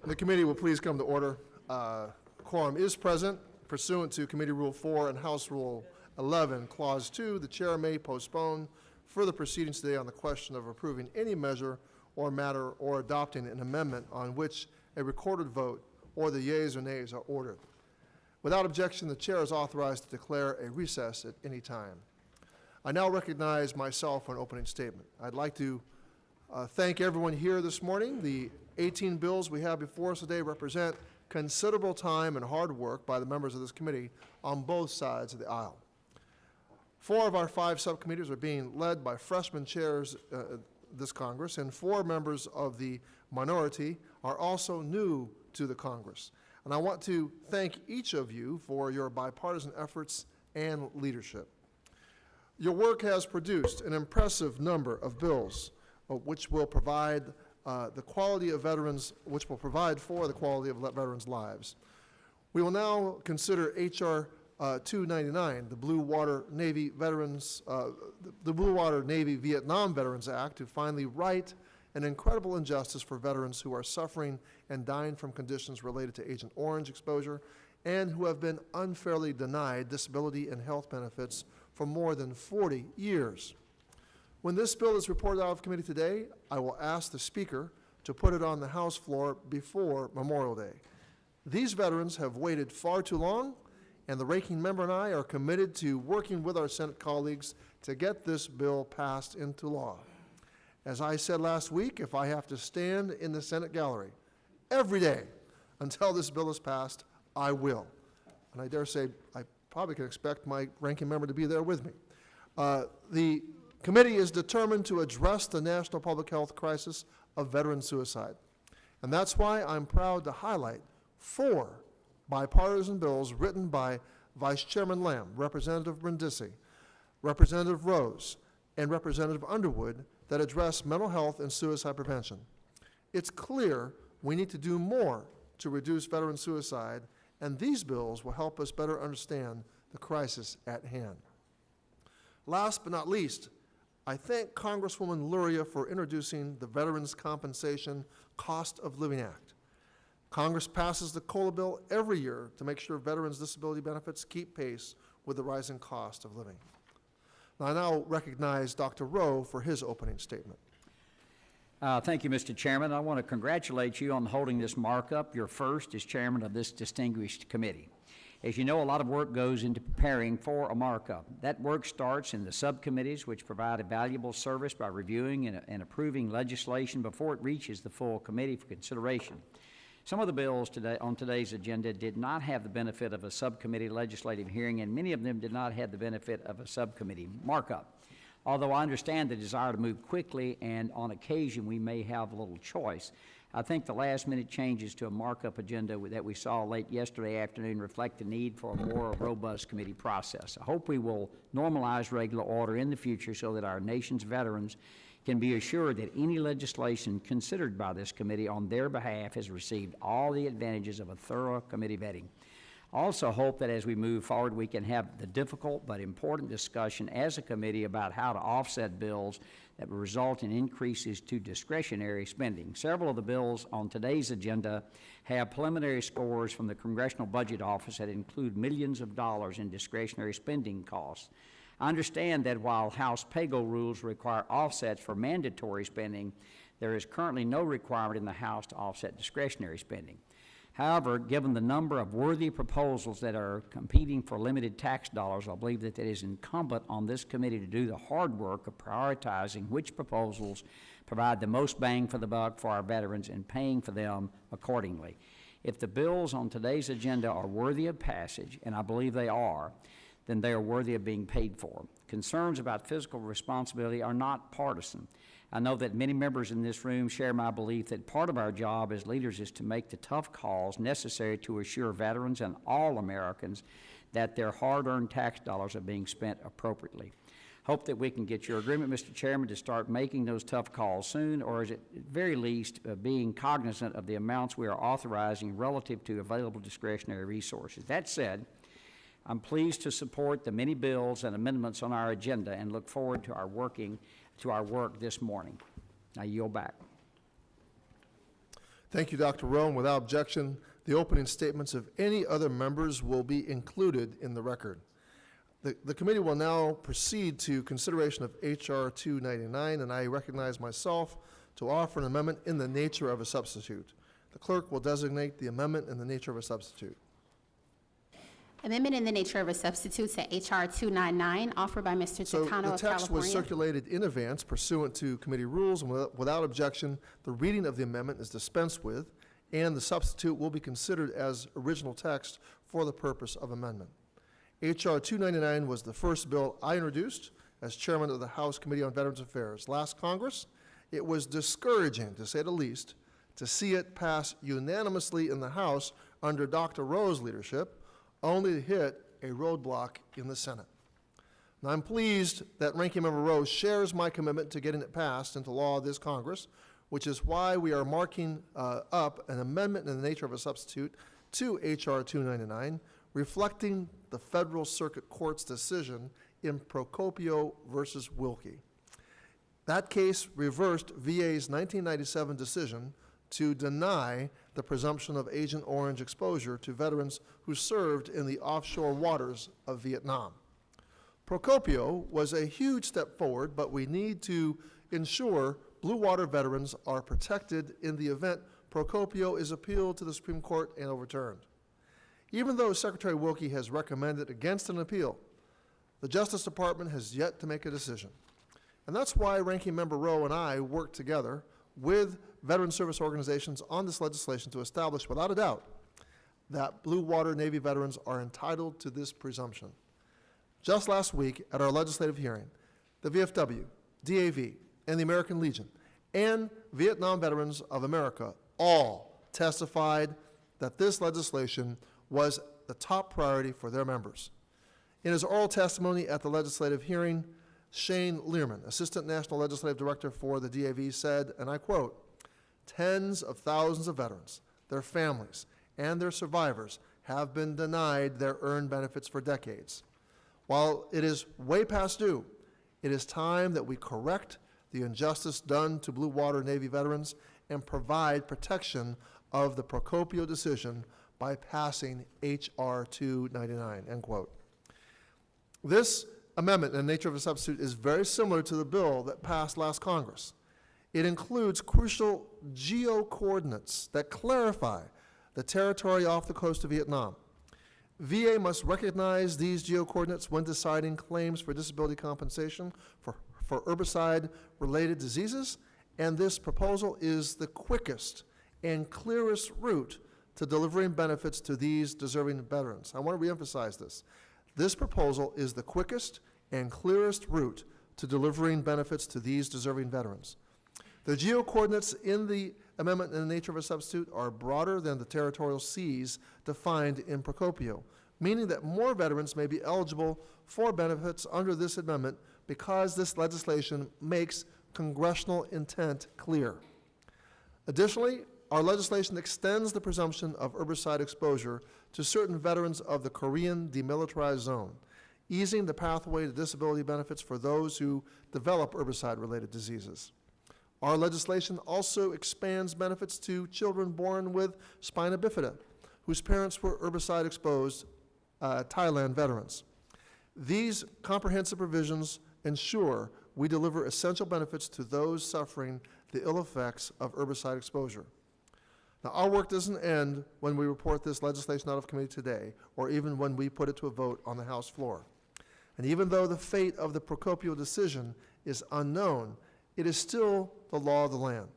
The committee will please come to order. Quorum is present. Pursuant to Committee Rule 4 and House Rule 11, Clause 2, the chair may postpone further proceedings today on the question of approving any measure or matter or adopting an amendment on which a recorded vote or the yeas or nays are ordered. Without objection, the chair is authorized to declare a recess at any time. I now recognize myself for an opening statement. I'd like to thank everyone here this morning. The 18 bills we have before us today represent considerable time and hard work by the members of this committee on both sides of the aisle. 4 of our 5 subcommittees are being led by freshman chairs this Congress, and 4 members of the minority are also new to the Congress. And I want to thank each of you for your bipartisan efforts and leadership. Your work has produced an impressive number of bills which will provide the quality of veterans, which will provide for the quality of veterans' lives. We will now consider H.R. 299, the Blue Water Navy Vietnam Veterans Act, to finally right an incredible injustice for veterans who are suffering and dying from conditions related to Agent Orange exposure and who have been unfairly denied disability and health benefits for more than 40 years. When this bill is reported out of committee today, I will ask the Speaker to put it on the House floor before Memorial Day. These veterans have waited far too long, and the ranking member and I are committed to working with our Senate colleagues to get this bill passed into law. As I said last week, if I have to stand in the Senate gallery every day until this bill is passed, I will. And I dare say I probably can expect my ranking member to be there with me. The committee is determined to address the national public health crisis of veteran suicide. And that's why I'm proud to highlight 4 bipartisan bills written by Vice Chairman Lamb, Representative Brindisi, Representative Rose, and Representative Underwood that address mental health and suicide prevention. It's clear we need to do more to reduce veteran suicide, and these bills will help us better understand the crisis at hand. Last but not least, I thank Congresswoman Luria for introducing the Veterans Compensation Cost of Living Act. Congress passes the COLA bill every year to make sure veterans' disability benefits keep pace with the rising cost of living. I now recognize Dr. Rowe for his opening statement. Thank you, Mr. Chairman. I want to congratulate you on holding this markup, your first as chairman of this distinguished committee. As you know, a lot of work goes into preparing for a markup. That work starts in the subcommittees, which provide a valuable service by reviewing and approving legislation before it reaches the full committee for consideration. Some of the bills on today's agenda did not have the benefit of a subcommittee legislative hearing, and many of them did not have the benefit of a subcommittee markup. Although I understand the desire to move quickly, and on occasion we may have a little choice, I think the last-minute changes to a markup agenda that we saw late yesterday afternoon reflect the need for a more robust committee process. I hope we will normalize regular order in the future so that our nation's veterans can be assured that any legislation considered by this committee on their behalf has received all the advantages of a thorough committee vetting. I also hope that as we move forward, we can have the difficult but important discussion as a committee about how to offset bills that will result in increases to discretionary spending. Several of the bills on today's agenda have preliminary scores from the Congressional Budget Office that include millions of dollars in discretionary spending costs. I understand that while House pay-go rules require offsets for mandatory spending, there is currently no requirement in the House to offset discretionary spending. However, given the number of worthy proposals that are competing for limited tax dollars, I believe that it is incumbent on this committee to do the hard work of prioritizing which proposals provide the most bang for the buck for our veterans and paying for them accordingly. If the bills on today's agenda are worthy of passage, and I believe they are, then they are worthy of being paid for. Concerns about fiscal responsibility are not partisan. I know that many members in this room share my belief that part of our job as leaders is to make the tough calls necessary to assure veterans and all Americans that their hard-earned tax dollars are being spent appropriately. Hope that we can get your agreement, Mr. Chairman, to start making those tough calls soon, or at very least being cognizant of the amounts we are authorizing relative to available discretionary resources. That said, I'm pleased to support the many bills and amendments on our agenda and look forward to our work this morning. I yield back. Thank you, Dr. Rowe. And without objection, the opening statements of any other members will be included in the record. The committee will now proceed to consideration of H.R. 299, and I recognize myself to offer an amendment in the nature of a substitute. The clerk will designate the amendment in the nature of a substitute. Amendment in the nature of a substitute to H.R. 299, offered by Mr. So Chicano the of text was California. circulated in advance pursuant to committee rules, and without objection, the reading of the amendment is dispensed with, and the substitute will be considered as original text for the purpose of amendment. H.R. 299 was the first bill I introduced as chairman of the House Committee on Veterans Affairs. Last Congress, it was discouraging, to say the least, to see it pass unanimously in the House under Dr. Rowe's leadership, only to hit a roadblock in the Senate. Now, I'm pleased that Ranking Member Rowe shares my commitment to getting it passed into law this Congress, which is why we are marking up an amendment in the nature of a substitute to H.R. 299, reflecting the Federal Circuit Court's decision in Procopio versus Wilkie. That case reversed VA's 1997 decision to deny the presumption of Agent Orange exposure to veterans who served in the offshore waters of Vietnam. Procopio was a huge step forward, but we need to ensure blue water veterans are protected in the event Procopio is appealed to the Supreme Court and overturned. Even though Secretary Wilkie has recommended against an appeal, the Justice Department has yet to make a decision. And that's why Ranking Member Rowe and I worked together with veteran service organizations on this legislation to establish, without a doubt, that blue water Navy veterans are entitled to this presumption. Just last week at our legislative hearing, the VFW, DAV, and the American Legion, and Vietnam Veterans of America all testified that this legislation was the top priority for their members. In his oral testimony at the legislative hearing, Shane Learman, Assistant National Legislative Director for the DAV, said, and I quote, "Tens of thousands of veterans, their families, and their survivors have been denied their earned benefits for decades. While it is way past due, it is time that we correct the injustice done to Blue Water Navy veterans and provide protection of the Procopio decision by passing H.R. 299, end quote. This amendment in the nature of a substitute is very similar to the bill that passed last Congress. It includes crucial geo-coordinates that clarify the territory off the coast of Vietnam. VA must recognize these geo-coordinates when deciding claims for disability compensation for herbicide-related diseases, and this proposal is the quickest and clearest route to delivering benefits to these deserving veterans. I want to reemphasize this. This proposal is the quickest and clearest route to delivering benefits to these deserving veterans. The geo-coordinates in the amendment in the nature of a substitute are broader than the territorial seas defined in Procopio, meaning that more veterans may be eligible for benefits under this amendment because this legislation makes congressional intent clear. Additionally, our legislation extends the presumption of herbicide exposure to certain veterans of the Korean Demilitarized Zone, easing the pathway to disability benefits for those who develop herbicide-related diseases. Our legislation also expands benefits to children born with spina bifida, whose parents were herbicide-exposed Thailand veterans. These comprehensive provisions ensure we deliver essential benefits to those suffering the ill effects of herbicide exposure. Now, our work doesn't end when we report this legislation out of committee today, or even when we put it to a vote on the House floor. And even though the fate of the Procopio decision is unknown, it is still the law of the land.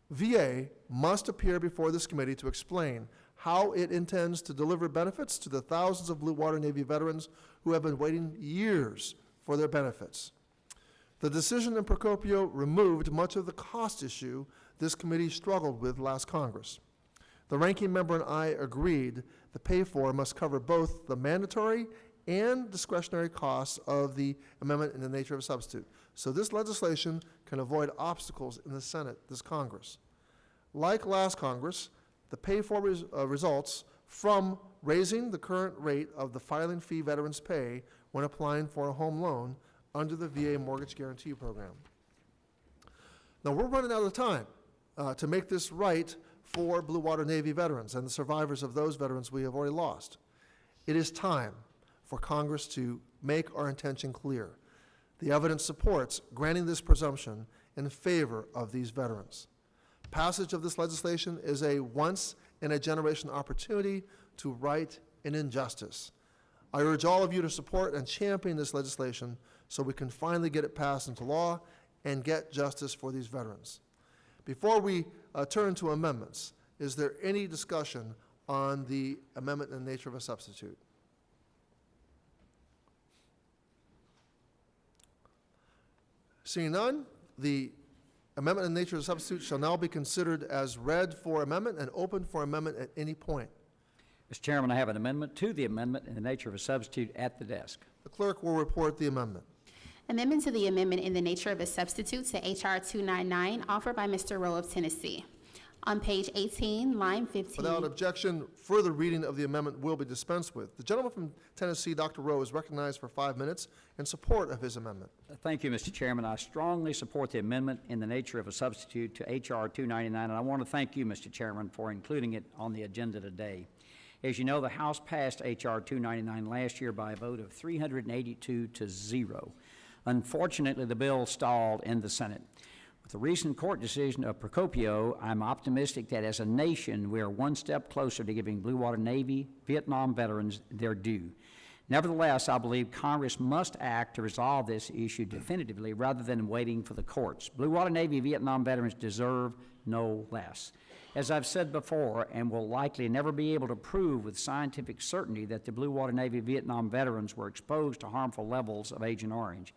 VA must appear before this committee to explain how it intends to deliver benefits to the thousands of Blue Water Navy veterans who have been waiting years for their benefits. The decision in Procopio removed much of the cost issue this committee struggled with last Congress. The ranking member and I agreed the pay-for must cover both the mandatory and discretionary costs of the amendment in the nature of a substitute. So this legislation can avoid obstacles in the Senate this Congress. Like last Congress, the pay-for results from raising the current rate of the filing fee veterans pay when applying for a home loan under the VA Mortgage Guarantee Program. Now, we're running out of time to make this right for Blue Water Navy veterans and the survivors of those veterans we have already lost. It is time for Congress to make our intention clear. The evidence supports granting this presumption in favor of these veterans. Passage of this legislation is a once-in-a-generation opportunity to right an injustice. I urge all of you to support and champion this legislation so we can finally get it passed into law and get justice for these veterans. Before we turn to amendments, is there any discussion on the amendment in the nature of a substitute? Seeing none, the amendment in the nature of a substitute shall now be considered as read for amendment and open for amendment at any point. Mr. Chairman, I have an amendment to the amendment in the nature of a substitute at the desk. The clerk will report the amendment. Amendment to the amendment in the nature of a substitute to H.R. 299, offered by Mr. Rowe of Tennessee. On page 18, line 15. Without objection, further reading of the amendment will be dispensed with. The gentleman from Tennessee, Dr. Rowe, is recognized for 5 minutes in support of his amendment. Thank you, Mr. Chairman. I strongly support the amendment in the nature of a substitute to H.R. 299, and I want to thank you, Mr. Chairman, for including it on the agenda today. As you know, the House passed H.R. 299 last year by a vote of 382 to 0. Unfortunately, the bill stalled in the Senate. With the recent court decision of Procopio, I'm optimistic that as a nation, we are one step closer to giving Blue Water Navy Vietnam veterans their due. Nevertheless, I believe Congress must act to resolve this issue definitively rather than waiting for the courts. Blue Water Navy Vietnam veterans deserve no less. As I've said before, and will likely never be able to prove with scientific certainty, that the Blue Water Navy Vietnam veterans were exposed to harmful levels of Agent Orange.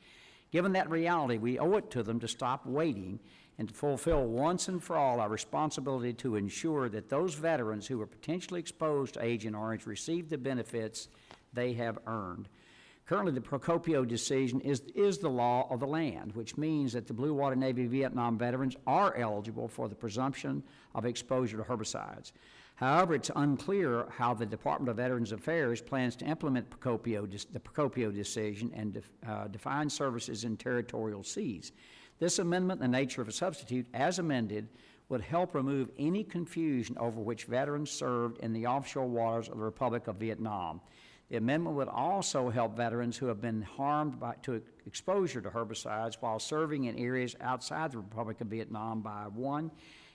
Given that reality, we owe it to them to stop waiting and to fulfill once and for all our responsibility to ensure that those veterans who were potentially exposed to Agent Orange receive the benefits they have earned. Currently, the Procopio decision is the law of the land, which means that the Blue Water Navy Vietnam veterans are eligible for the presumption of exposure to herbicides. However, it's unclear how the Department of Veterans Affairs plans to implement the Procopio decision and define services in territorial seas. This amendment, in the nature of a substitute, as amended, would help remove any confusion over which veterans served in the offshore waters of the Republic of Vietnam. The amendment would also help veterans who have been harmed to exposure to herbicides while serving in areas outside the Republic of Vietnam by 1,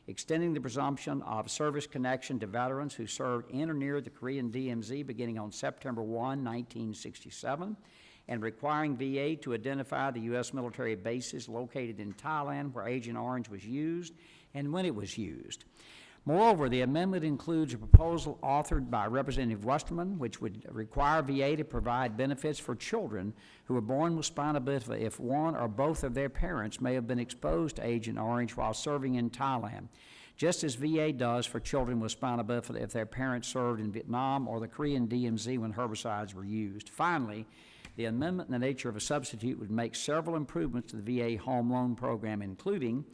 extending the presumption of service connection to veterans who served in or near the Korean DMZ beginning on September 1, 1967, and requiring VA to identify the U.S. military bases located in Thailand where Agent Orange was used and when it was used. Moreover, the amendment includes a proposal authored by Representative Westerman, which would require VA to provide benefits for children who were born with spina bifida if one or both of their parents may have been exposed to Agent Orange while serving in Thailand, just as VA does for children with spina bifida if their parents served in Vietnam or the Korean DMZ when herbicides were used. Finally, the amendment in the nature of a substitute would make several improvements to the VA home loan program, including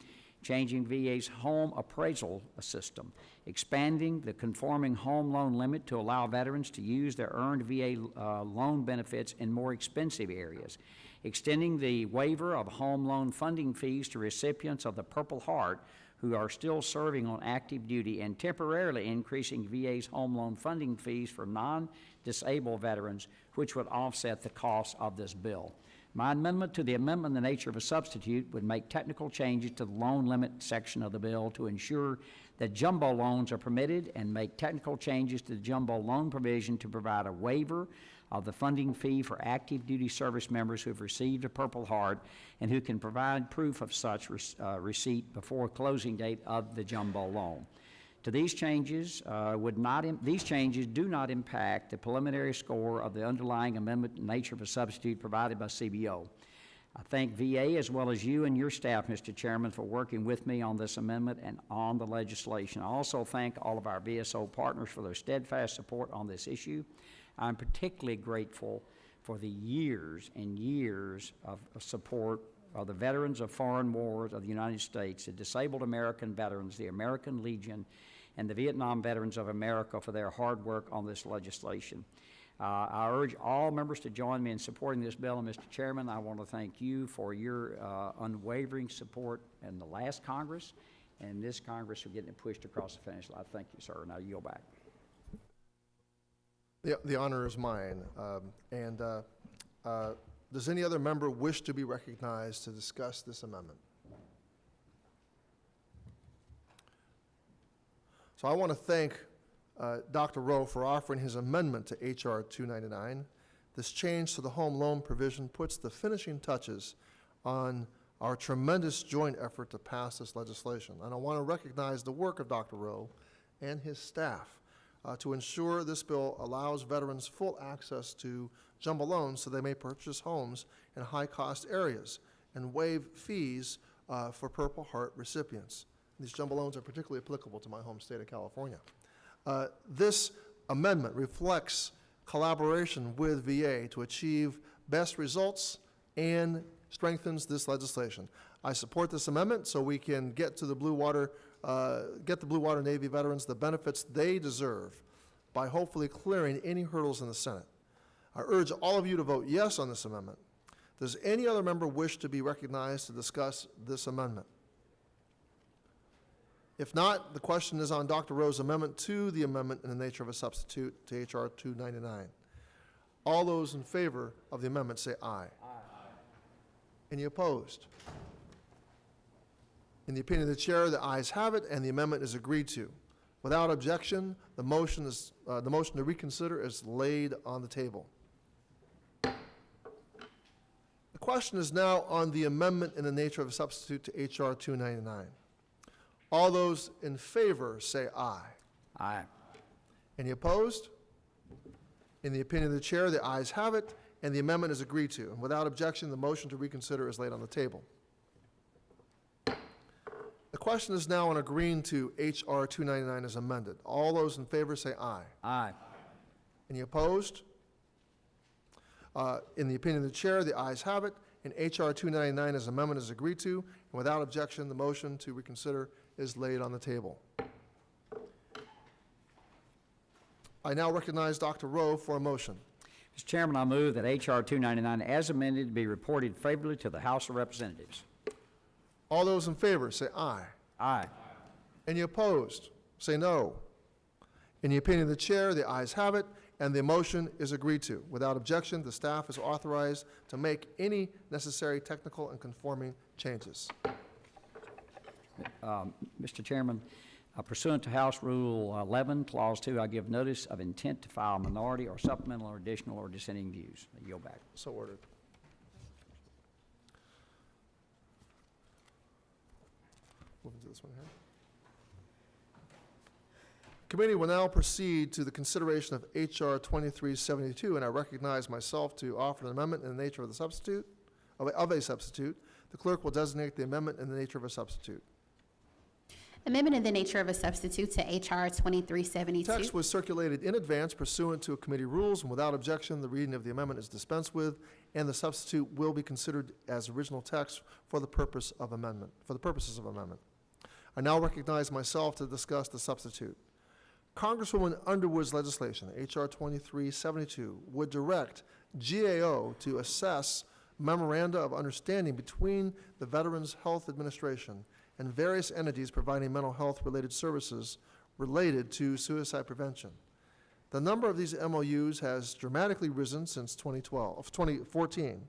changing VA's home appraisal system, expanding the conforming home loan limit to allow veterans to use their earned VA loan benefits in more expensive areas, extending the waiver of home loan funding fees to recipients of the Purple Heart who are still serving on active duty, and temporarily increasing VA's home loan funding fees for non-disabled veterans, which would offset the cost of this bill. My amendment to the amendment in the nature of a substitute would make technical changes to the loan limit section of the bill to ensure that jumbo loans are permitted, and make technical changes to the jumbo loan provision to provide a waiver of the funding fee for active duty service members who have received a Purple Heart and who can provide proof of such receipt before closing date of the jumbo loan. To these changes these changes do not impact the preliminary score of the underlying amendment in nature of a substitute provided by CBO. I thank VA as well as you and your staff, Mr. Chairman, for working with me on this amendment and on the legislation. I also thank all of our VSO partners for their steadfast support on this issue. I'm particularly grateful for the years and years of support of the veterans of foreign wars of the United States, the disabled American veterans, the American Legion, and the Vietnam Veterans of America for their hard work on this legislation. I urge all members to join me in supporting this bill, and Mr. Chairman, I want to thank you for your unwavering support in the last Congress and this Congress for getting it pushed across the finish line. Thank you, sir. Now yield back. The honor is mine. Does any other member wish to be recognized to discuss this amendment? So I want to thank Dr. Rowe for offering his amendment to H.R. 299. This change to the home loan provision puts the finishing touches on our tremendous joint effort to pass this legislation. And I want to recognize the work of Dr. Rowe and his staff to ensure this bill allows veterans full access to jumbo loans so they may purchase homes in high-cost areas and waive fees for Purple Heart recipients. These jumbo loans are particularly applicable to my home state of California. This amendment reflects collaboration with VA to achieve best results and strengthens this legislation. I support this amendment so we can get to the Blue Water Navy veterans the benefits they deserve by hopefully clearing any hurdles in the Senate. I urge all of you to vote yes on this amendment. Does any other member wish to be recognized to discuss this amendment? If not, the question is on Dr. Rowe's amendment to the amendment in the nature of a substitute to H.R. 299. All those in favor of the amendment say aye. Aye. Any opposed? In the opinion of the chair, the ayes have it, and the amendment is agreed to. Without objection, the motion to reconsider is laid on the table. The question is now on the amendment in the nature of a substitute to H.R. 299. All those in favor say aye. Aye. Any opposed? In the opinion of the chair, the ayes have it, and the amendment is agreed to. And without objection, the motion to reconsider is laid on the table. The question is now on agreeing to H.R. 299 as amended. All those in favor say aye. Aye. Any opposed? In the opinion of the chair, the ayes have it, and H.R. 299 as amendment is agreed to. And without objection, the motion to reconsider is laid on the table. I now recognize Dr. Rowe for a motion. Mr. Chairman, I move that H.R. 299 as amended be reported favorably to the House of Representatives. All those in favor say aye. Aye. Any opposed? Say no. In the opinion of the chair, the ayes have it, and the motion is agreed to. Without objection, the staff is authorized to make any necessary technical and conforming changes. Mr. Chairman, pursuant to House Rule 11, Clause 2, I give notice of intent to file minority or supplemental or additional or dissenting views. I yield back. So ordered. Moving to this one here. Committee will now proceed to the consideration of H.R. 2372, and I recognize myself to offer an amendment in the nature of a substitute. The clerk will designate the amendment in the nature of a substitute. Amendment in the nature of a substitute to H.R. 2372. Text was circulated in advance pursuant to committee rules, and without objection, the reading of the amendment is dispensed with, and the substitute will be considered as original text for the purposes of amendment. I now recognize myself to discuss the substitute. Congresswoman Underwood's legislation, H.R. 2372, would direct GAO to assess memoranda of understanding between the Veterans Health Administration and various entities providing mental health-related services related to suicide prevention. The number of these MOUs has dramatically risen since 2014,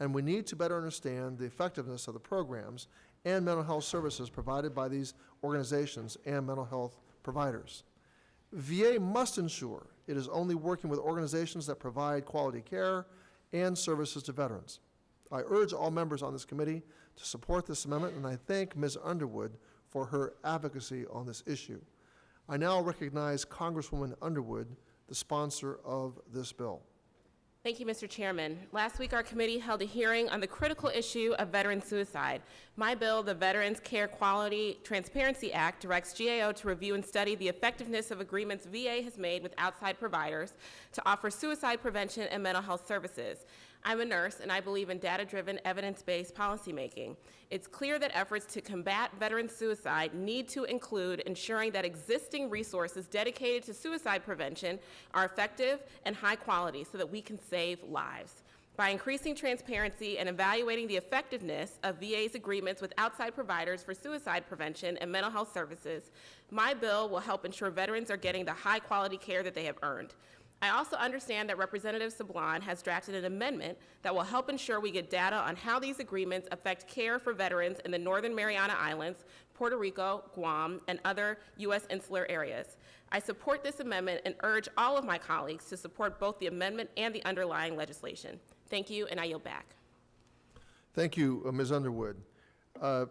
and we need to better understand the effectiveness of the programs and mental health services provided by these organizations and mental health providers. VA must ensure it is only working with organizations that provide quality care and services to veterans. I urge all members on this committee to support this amendment, and I thank Ms. Underwood for her advocacy on this issue. I now recognize Congresswoman Underwood, the sponsor of this bill. Thank you, Mr. Chairman. Last week, our committee held a hearing on the critical issue of veteran suicide. My bill, the Veterans Care Quality Transparency Act, directs GAO to review and study the effectiveness of agreements VA has made with outside providers to offer suicide prevention and mental health services. I'm a nurse, and I believe in data-driven, evidence-based policymaking. It's clear that efforts to combat veteran suicide need to include ensuring that existing resources dedicated to suicide prevention are effective and high quality so that we can save lives. By increasing transparency and evaluating the effectiveness of VA's agreements with outside providers for suicide prevention and mental health services, my bill will help ensure veterans are getting the high-quality care that they have earned. I also understand that Representative Sablon has drafted an amendment that will help ensure we get data on how these agreements affect care for veterans in the Northern Mariana Islands, Puerto Rico, Guam, and other U.S. insular areas. I support this amendment and urge all of my colleagues to support both the amendment and the underlying legislation. Thank you, and I yield back. Thank you, Ms. Underwood. Are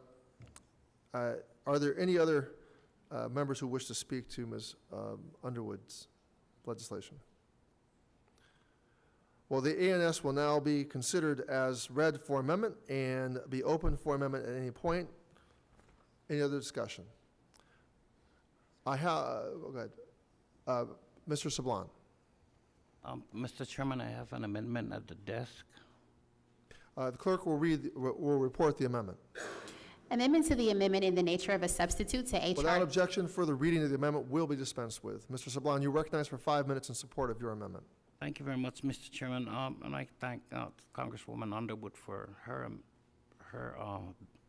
there any other members who wish to speak to Ms. Underwood's legislation? Well, the ANS will now be considered as read for amendment and be open for amendment at any point. Any other discussion? Go ahead. Mr. Sablon. Mr. Chairman, I have an amendment at the desk. The clerk will report the amendment. Amendment to the amendment in the nature of a substitute to Without HR. objection, further reading of the amendment will be dispensed with. Mr. Sablon, you recognize for 5 minutes in support of your amendment. Thank you very much, Mr. Chairman. And I thank Congresswoman Underwood for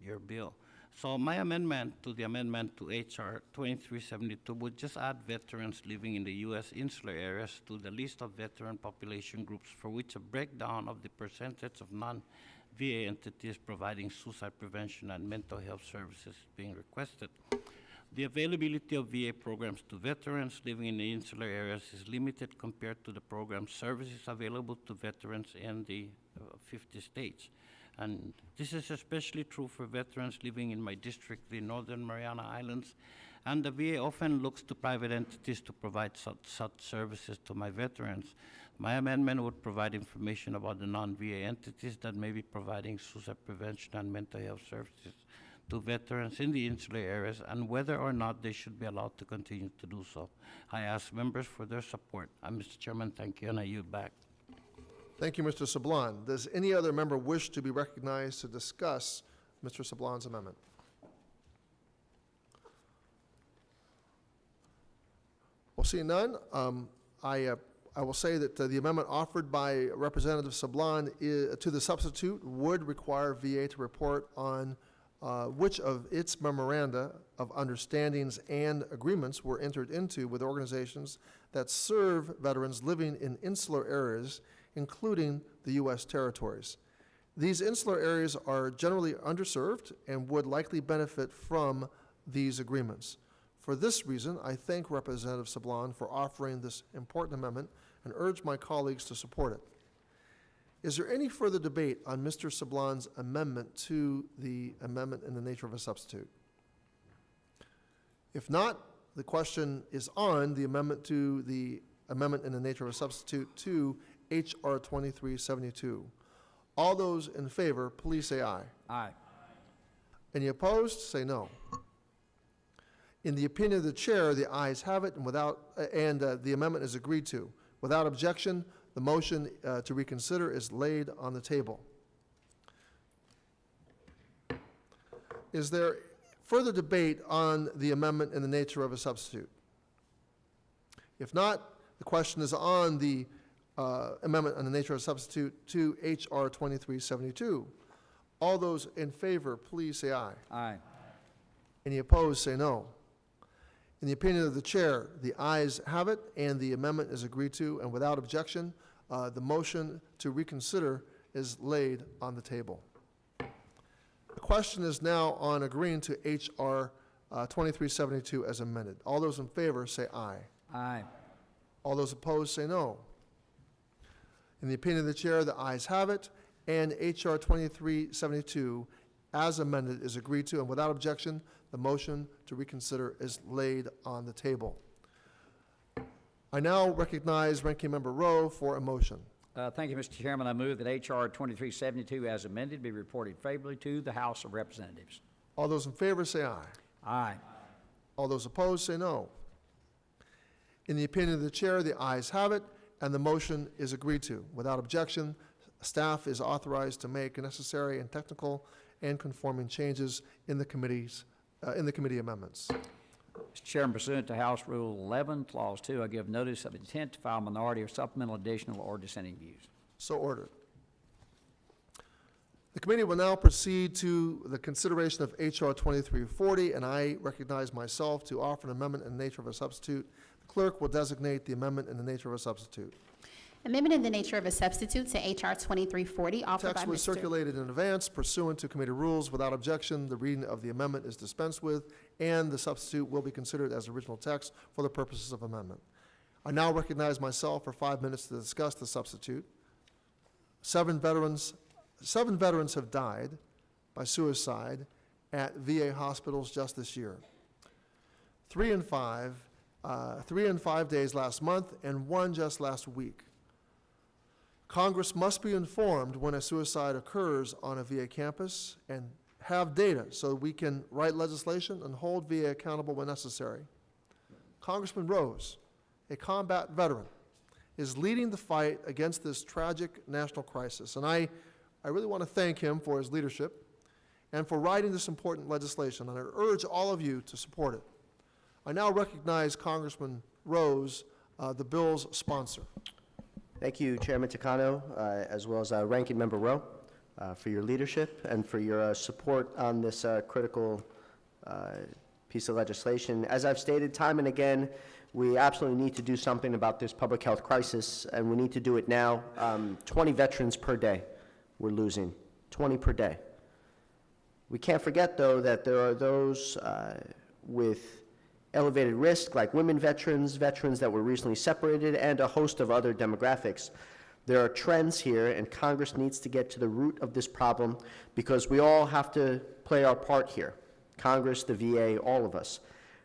your bill. So my amendment to the amendment to HR 2372 would just add veterans living in the U.S. insular areas to the list of veteran population groups for which a breakdown of the percentage of non-VA entities providing suicide prevention and mental health services is being requested. The availability of VA programs to veterans living in the insular areas is limited compared to the program services available to veterans in the 50 states. And this is especially true for veterans living in my district, the Northern Mariana Islands, and the VA often looks to private entities to provide such services to my veterans. My amendment would provide information about the non-VA entities that may be providing suicide prevention and mental health services to veterans in the insular areas and whether or not they should be allowed to continue to do so. I ask members for their support. Mr. Chairman, thank you, and I yield back. Thank you, Mr. Sablon. Does any other member wish to be recognized to discuss Mr. Sablon's amendment? Well, seeing none, I will say that the amendment offered by Representative Sablon to the substitute would require VA to report on which of its memoranda of understandings and agreements were entered into with organizations that serve veterans living in insular areas, including the U.S. territories. These insular areas are generally underserved and would likely benefit from these agreements. For this reason, I thank Representative Sablon for offering this important amendment and urge my colleagues to support it. Is there any further debate on Mr. Sablon's amendment to the amendment in the nature of a substitute? If not, the question is on the amendment to the amendment in the nature of a substitute to H.R. 2372. All those in favor, please say aye. Aye. Any opposed, say no. In the opinion of the chair, the ayes have it, and the amendment is agreed to. Without objection, the motion to reconsider is laid on the table. Is there further debate on the amendment in the nature of a substitute? If not, the question is on the amendment on the nature of a substitute to H.R. 2372. All those in favor, please say aye. Aye. Any opposed, say no. In the opinion of the chair, the ayes have it, and the amendment is agreed to, and without objection, the motion to reconsider is laid on the table. The question is now on agreeing to H.R. 2372 as amended. All those in favor say aye. Aye. All those opposed say no. In the opinion of the chair, the ayes have it, and H.R. 2372 as amended is agreed to, and without objection, the motion to reconsider is laid on the table. I now recognize Ranking Member Rowe for a motion. Thank you, Mr. Chairman. I move that H.R. 2372 as amended be reported favorably to the House of Representatives. All those in favor say aye. Aye. All those opposed say no. In the opinion of the chair, the ayes have it, and the motion is agreed to. Without objection, staff is authorized to make necessary and technical and conforming changes in the committee amendments. Mr. Chairman, pursuant to House Rule 11, Clause 2, I give notice of intent to file minority or supplemental additional or dissenting views. So ordered. The committee will now proceed to the consideration of H.R. 2340, and I recognize myself to offer an amendment in the nature of a substitute. The clerk will designate the amendment in the nature of a substitute. Amendment in the nature of a substitute to H.R. 2340, offered by Text was Mr. circulated in advance pursuant to committee rules. Without objection, the reading of the amendment is dispensed with, and the substitute will be considered as original text for the purposes of amendment. I now recognize myself for 5 minutes to discuss the substitute. Seven veterans have died by suicide at VA hospitals just this year. 3 in 5 days last month, and 1 just last week. Congress must be informed when a suicide occurs on a VA campus and have data so we can write legislation and hold VA accountable when necessary. Congressman Rose, a combat veteran, is leading the fight against this tragic national crisis, and I really want to thank him for his leadership and for writing this important legislation, and I urge all of you to support it. I now recognize Congressman Rose, the bill's sponsor. Thank you, Chairman Takano, as well as Ranking Member Rowe, for your leadership and for your support on this critical piece of legislation. As I've stated time and again, we absolutely need to do something about this public health crisis, and we need to do it now. 20 veterans per day we're losing, 20 per day. We can't forget, though, that there are those with elevated risk, like women veterans, veterans that were recently separated, and a host of other demographics. There are trends here, and Congress needs to get to the root of this problem because we all have to play our part here. Congress, the VA, all of us.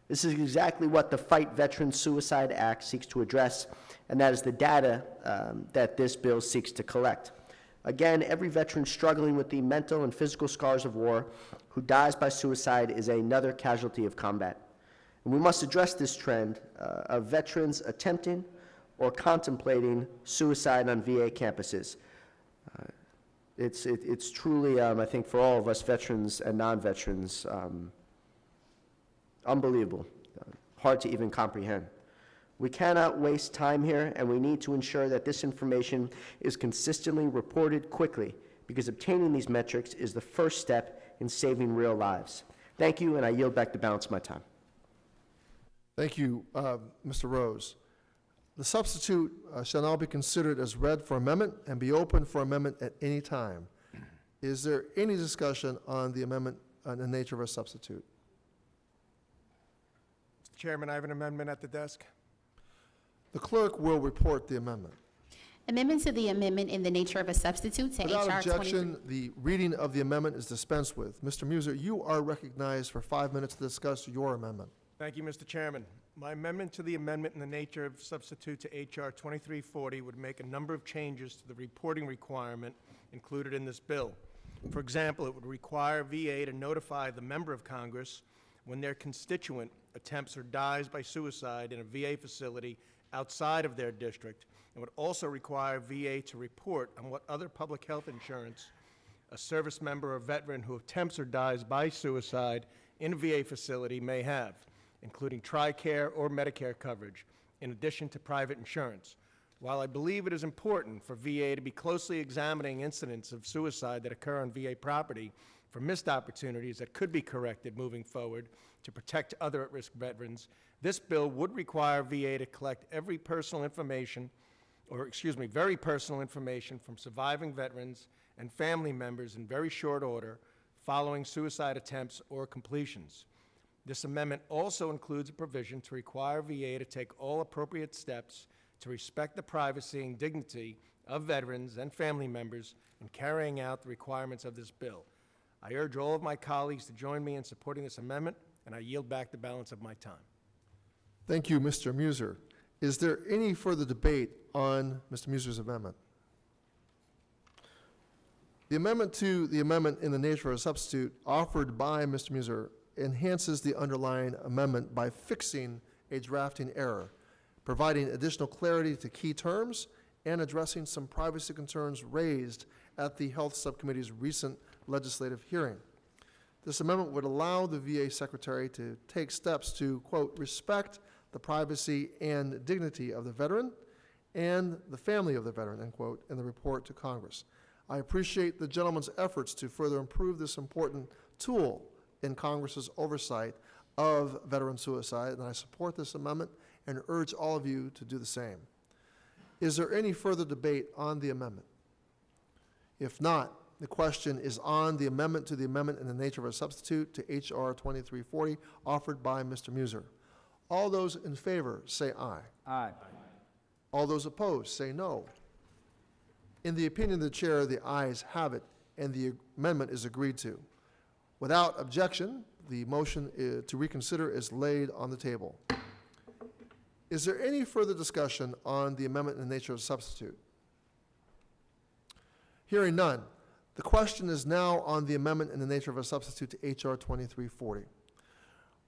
This is exactly what the Fight Veteran Suicide Act seeks to address, and that is the data that this bill seeks to collect. Again, every veteran struggling with the mental and physical scars of war who dies by suicide is another casualty of combat. And we must address this trend of veterans attempting or contemplating suicide on VA campuses. It's truly, I think, for all of us veterans and non-veterans, unbelievable, hard to even comprehend. We cannot waste time here, and we need to ensure that this information is consistently reported quickly, because obtaining these metrics is the first step in saving real lives. Thank you, and I yield back the balance of my time. Thank you, Mr. Rose. The substitute shall now be considered as read for amendment and be open for amendment at any time. Is there any discussion on the amendment on the nature of a substitute? Mr. Chairman, I have an amendment at the desk. The clerk will report the amendment. Amendment to the amendment in the nature of a substitute to Without H.R. objection, the reading of the amendment is dispensed with. Mr. Muser, you are recognized for 5 minutes to discuss your amendment. Thank you, Mr. Chairman. My amendment to the amendment in the nature of substitute to H.R. 2340 would make a number of changes to the reporting requirement included in this bill. For example, it would require VA to notify the member of Congress when their constituent attempts or dies by suicide in a VA facility outside of their district. It would also require VA to report on what other public health insurance a service member or veteran who attempts or dies by suicide in a VA facility may have, including TRICARE or Medicare coverage, in addition to private insurance. While I believe it is important for VA to be closely examining incidents of suicide that occur on VA property for missed opportunities that could be corrected moving forward to protect other at-risk veterans, this bill would require VA to collect very personal information from surviving veterans and family members in very short order following suicide attempts or completions. This amendment also includes a provision to require VA to take all appropriate steps to respect the privacy and dignity of veterans and family members in carrying out the requirements of this bill. I urge all of my colleagues to join me in supporting this amendment, and I yield back the balance of my time. Thank you, Mr. Muser. Is there any further debate on Mr. Muser's amendment? The amendment to the amendment in the nature of a substitute offered by Mr. Muser enhances the underlying amendment by fixing a drafting error, providing additional clarity to key terms, and addressing some privacy concerns raised at the Health Subcommittee's recent legislative hearing. This amendment would allow the VA Secretary to take steps to, quote, respect the privacy and dignity of the veteran and the family of the veteran, end quote, in the report to Congress. I appreciate the gentleman's efforts to further improve this important tool in Congress's oversight of veteran suicide, and I support this amendment and urge all of you to do the same. Is there any further debate on the amendment? If not, the question is on the amendment to the amendment in the nature of a substitute to H.R. 2340 offered by Mr. Muser. All those in favor say aye. Aye. All those opposed say no. In the opinion of the chair, the ayes have it, and the amendment is agreed to. Without objection, the motion to reconsider is laid on the table. Is there any further discussion on the amendment in the nature of a substitute? Hearing none, the question is now on the amendment in the nature of a substitute to H.R. 2340.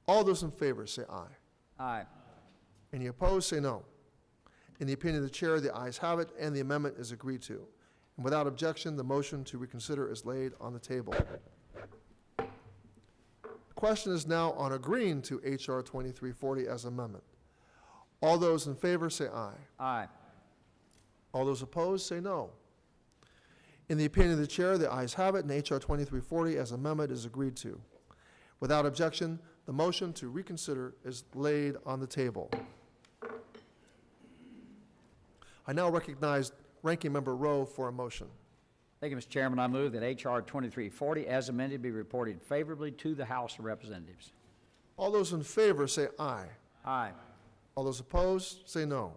All those in favor say aye. Aye. Any opposed say no. In the opinion of the chair, the ayes have it, and the amendment is agreed to. And without objection, the motion to reconsider is laid on the table. The question is now on agreeing to H.R. 2340 as amendment. All those in favor say aye. Aye. All those opposed say no. In the opinion of the chair, the ayes have it, and H.R. 2340 as amendment is agreed to. Without objection, the motion to reconsider is laid on the table. I now recognize Ranking Member Rowe for a motion. Thank you, Mr. Chairman. I move that H.R. 2340 as amended be reported favorably to the House of Representatives. All those in favor say aye. Aye. All those opposed say no.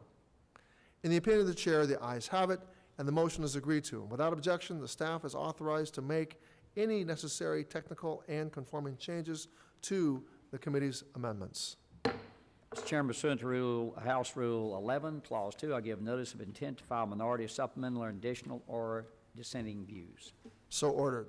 In the opinion of the chair, the ayes have it, and the motion is agreed to. Without objection, the staff is authorized to make any necessary technical and conforming changes to the committee's amendments. Mr. Chairman, pursuant to House Rule 11, Clause 2, I give notice of intent to file minority, supplemental, or additional or dissenting views. So ordered.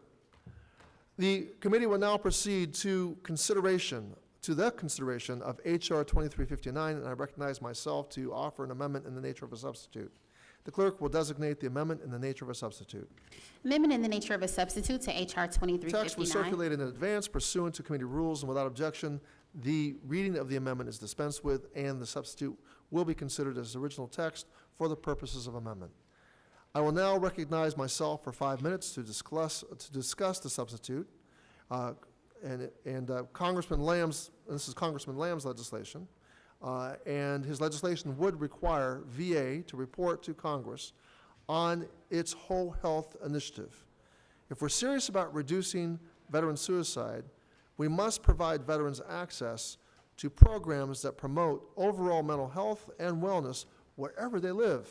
The committee will now proceed to the consideration of H.R. 2359, and I recognize myself to offer an amendment in the nature of a substitute. The clerk will designate the amendment in the nature of a substitute. Amendment in the nature of a substitute to H.R. Text was 2359. circulated in advance pursuant to committee rules, and without objection, the reading of the amendment is dispensed with, and the substitute will be considered as original text for the purposes of amendment. I will now recognize myself for 5 minutes to discuss the substitute. Congressman Lamb's, this is Congressman Lamb's legislation, and his legislation would require VA to report to Congress on its whole health initiative. If we're serious about reducing veteran suicide, we must provide veterans access to programs that promote overall mental health and wellness wherever they live.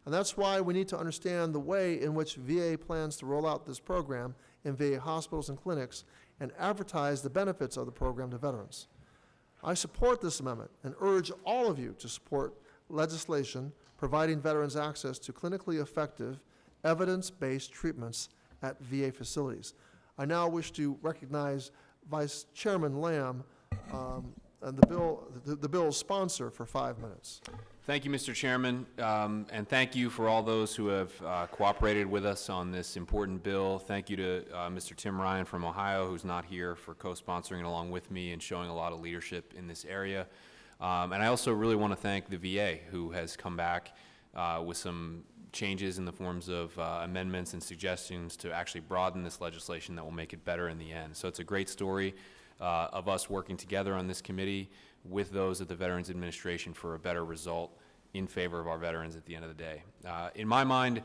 And that's why we need to understand the way in which VA plans to roll out this program in VA hospitals and clinics and advertise the benefits of the program to veterans. I support this amendment and urge all of you to support legislation providing veterans access to clinically effective, evidence-based treatments at VA facilities. I now wish to recognize Vice Chairman Lamb and the bill's sponsor for 5 minutes. Thank you, Mr. Chairman, and thank you for all those who have cooperated with us on this important bill. Thank you to Mr. Tim Ryan from Ohio, who's not here, for co-sponsoring it along with me and showing a lot of leadership in this area. And I also really want to thank the VA, who has come back with some changes in the forms of amendments and suggestions to actually broaden this legislation that will make it better in the end. So it's a great story of us working together on this committee with those at the Veterans Administration for a better result in favor of our veterans at the end of the day. In my mind,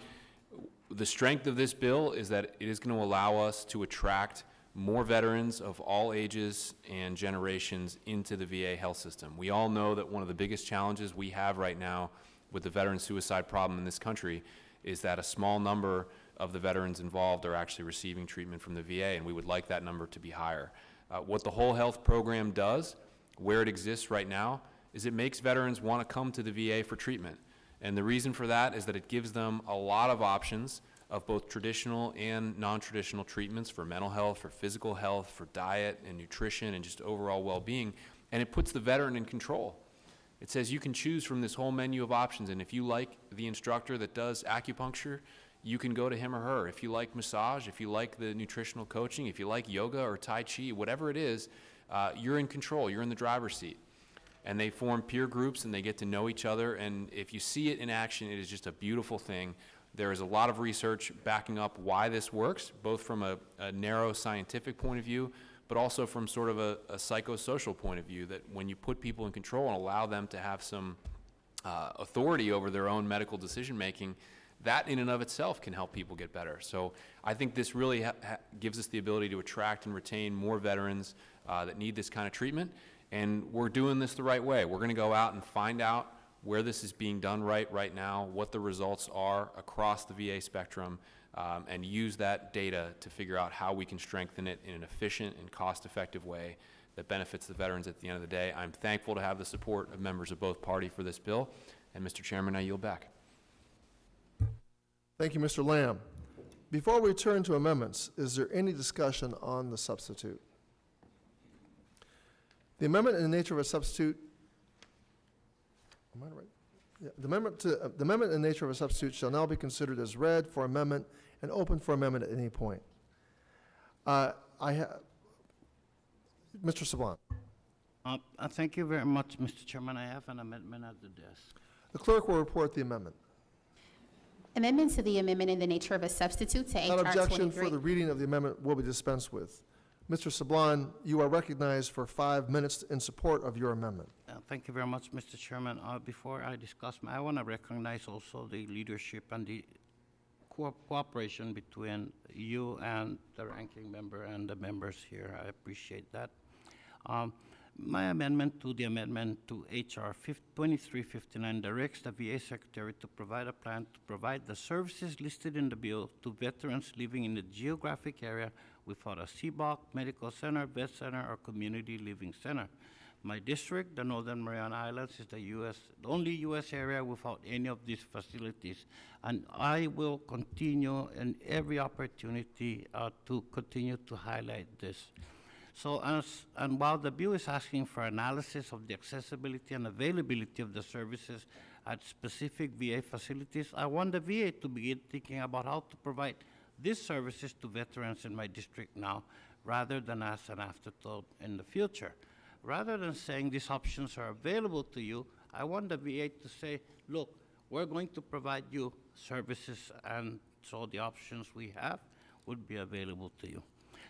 the strength of this bill is that it is going to allow us to attract more veterans of all ages and generations into the VA health system. We all know that one of the biggest challenges we have right now with the veteran suicide problem in this country is that a small number of the veterans involved are actually receiving treatment from the VA, and we would like that number to be higher. What the whole health program does, where it exists right now, is it makes veterans want to come to the VA for treatment. And the reason for that is that it gives them a lot of options of both traditional and non-traditional treatments for mental health, for physical health, for diet and nutrition and just overall well-being, and it puts the veteran in control. It says you can choose from this whole menu of options, and if you like the instructor that does acupuncture, you can go to him or her. If you like massage, if you like the nutritional coaching, if you like yoga or Tai Chi, whatever it is, you're in control, you're in the driver's seat. and they form peer groups and they get to know each other. And if you see it in action, it is just a beautiful thing. There is a lot of research backing up why this works, both from a narrow scientific point of view, but also from sort of a psychosocial point of view, that when you put people in control and allow them to have some authority over their own medical decision-making, that in and of itself can help people get better. So I think this really gives us the ability to attract and retain more veterans that need this kind of treatment, and we're doing this the right way. We're going to go out and find out where this is being done right now, what the results are across the VA spectrum, and use that data to figure out how we can strengthen it in an efficient and cost-effective way that benefits the veterans at the end of the day. I'm thankful to have the support of members of both parties for this bill. And Mr. Chairman, I yield back. Thank you, Mr. Lamb. Before we turn to amendments, is there any discussion on the substitute? The amendment in the nature of a substitute, am I right? Yeah, the amendment in the nature of a substitute shall now be considered as read for amendment and open for amendment at any point. Mr. Sablon. Thank you very much, Mr. Chairman. I have an amendment at the desk. The clerk will report the amendment. Amendment to the amendment in the nature of a substitute to Without HR objection, 23. for the reading of the amendment will be dispensed with. Mr. Sablon, you are recognized for 5 minutes in support of your amendment. Thank you very much, Mr. Chairman. Before I discuss, I want to recognize also the leadership and the cooperation between you and the ranking member and the members here. I appreciate that. My amendment to the amendment to HR 2359 directs the VA Secretary to provide a plan to provide the services listed in the bill to veterans living in the geographic area without a CBOC, medical center, vet center, or community living center. My district, the Northern Mariana Islands, is the only U.S. area without any of these facilities, and I will continue in every opportunity to continue to highlight this. So, and while the bill is asking for analysis of the accessibility and availability of the services at specific VA facilities, I want the VA to begin thinking about how to provide these services to veterans in my district now, rather than as an afterthought in the future. Rather than saying these options are available to you, I want the VA to say, look, we're going to provide you services, and so the options we have would be available to you.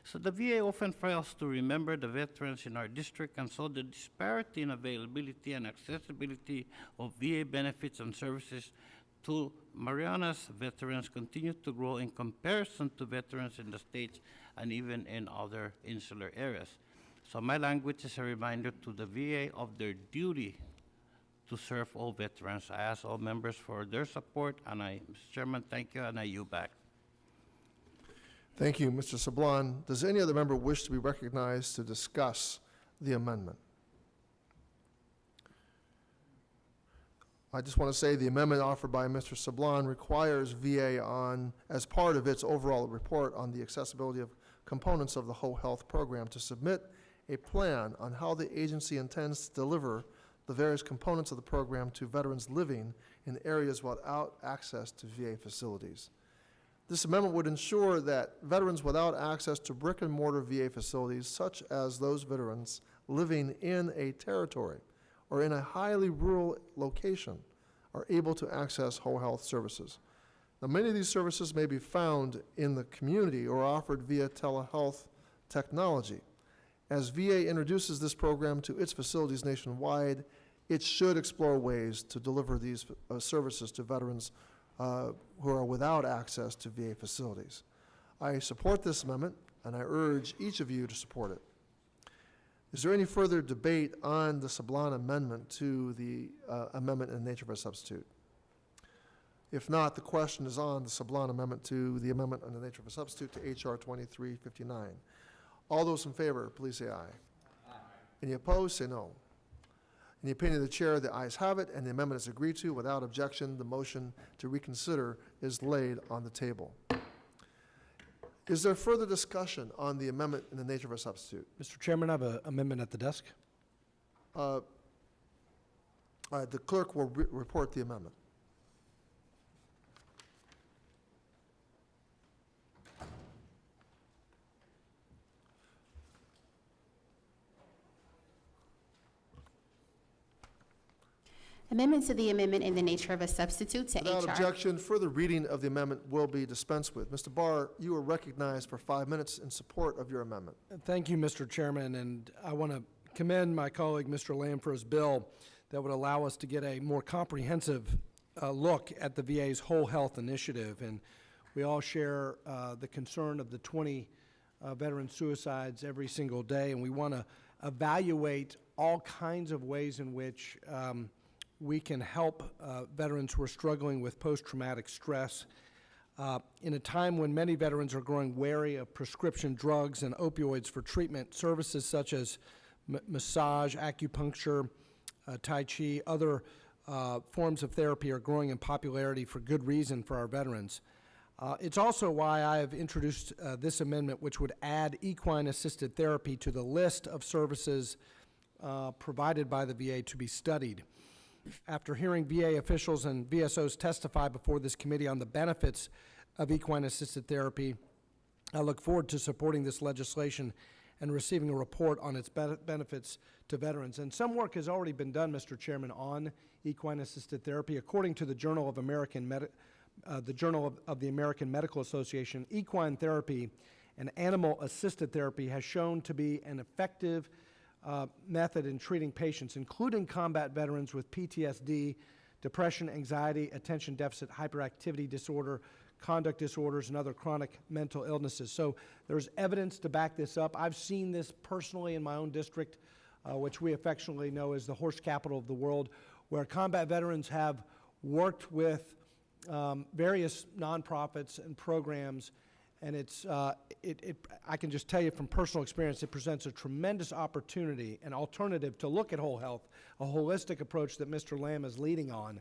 So the VA often fails to remember the veterans in our district, and so the disparity in availability and accessibility of VA benefits and services to Mariana's veterans continue to grow in comparison to veterans in the States and even in other insular areas. So my language is a reminder to the VA of their duty to serve all veterans. I ask all members for their support, and Mr. Chairman, thank you, and I yield back. Thank you, Mr. Sablon. Does any other member wish to be recognized to discuss the amendment? I just want to say the amendment offered by Mr. Sablon requires VA as part of its overall report on the accessibility of components of the whole health program, to submit a plan on how the agency intends to deliver the various components of the program to veterans living in areas without access to VA facilities. This amendment would ensure that veterans without access to brick-and-mortar VA facilities, such as those veterans living in a territory or in a highly rural location, are able to access whole health services. Now, many of these services may be found in the community or offered via telehealth technology. As VA introduces this program to its facilities nationwide, it should explore ways to deliver these services to veterans who are without access to VA facilities. I support this amendment, and I urge each of you to support it. Is there any further debate on the Sablon amendment to the amendment in the nature of a substitute? If not, the question is on the Sablon amendment to the amendment in the nature of a substitute to HR 2359. All those in favor, please say aye. Aye. Any opposed, say no. In the opinion of the chair, the ayes have it, and the amendment is agreed to. Without objection, the motion to reconsider is laid on the table. Is there further discussion on the amendment in the nature of a substitute? Mr. Chairman, I have an amendment at the desk. The clerk will report the amendment. Amendment to the amendment in the nature of a substitute to Without HR. objection, further reading of the amendment will be dispensed with. Mr. Barr, you are recognized for 5 minutes in support of your amendment. Thank you, Mr. Chairman, and I want to commend my colleague, Mr. Lamb, for his bill that would allow us to get a more comprehensive look at the VA's whole health initiative. And we all share the concern of the 20 veteran suicides every single day, and we want to evaluate all kinds of ways in which we can help veterans who are struggling with post-traumatic stress. In a time when many veterans are growing wary of prescription drugs and opioids for treatment, services such as massage, acupuncture, Tai Chi, other forms of therapy are growing in popularity for good reason for our veterans. It's also why I have introduced this amendment, which would add equine-assisted therapy to the list of services provided by the VA to be studied. After hearing VA officials and VSOs testify before this committee on the benefits of equine-assisted therapy, I look forward to supporting this legislation and receiving a report on its benefits to veterans. And some work has already been done, Mr. Chairman, on equine-assisted therapy. According to the Journal of the American Medical Association, equine therapy and animal-assisted therapy has shown to be an effective method in treating patients, including combat veterans with PTSD, depression, anxiety, attention deficit hyperactivity disorder, conduct disorders, and other chronic mental illnesses. So there's evidence to back this up. I've seen this personally in my own district, which we affectionately know as the horse capital of the world, where combat veterans have worked with various nonprofits and programs. And I can just tell you from personal experience, it presents a tremendous opportunity, an alternative to look at whole health, a holistic approach that Mr. Lamb is leading on.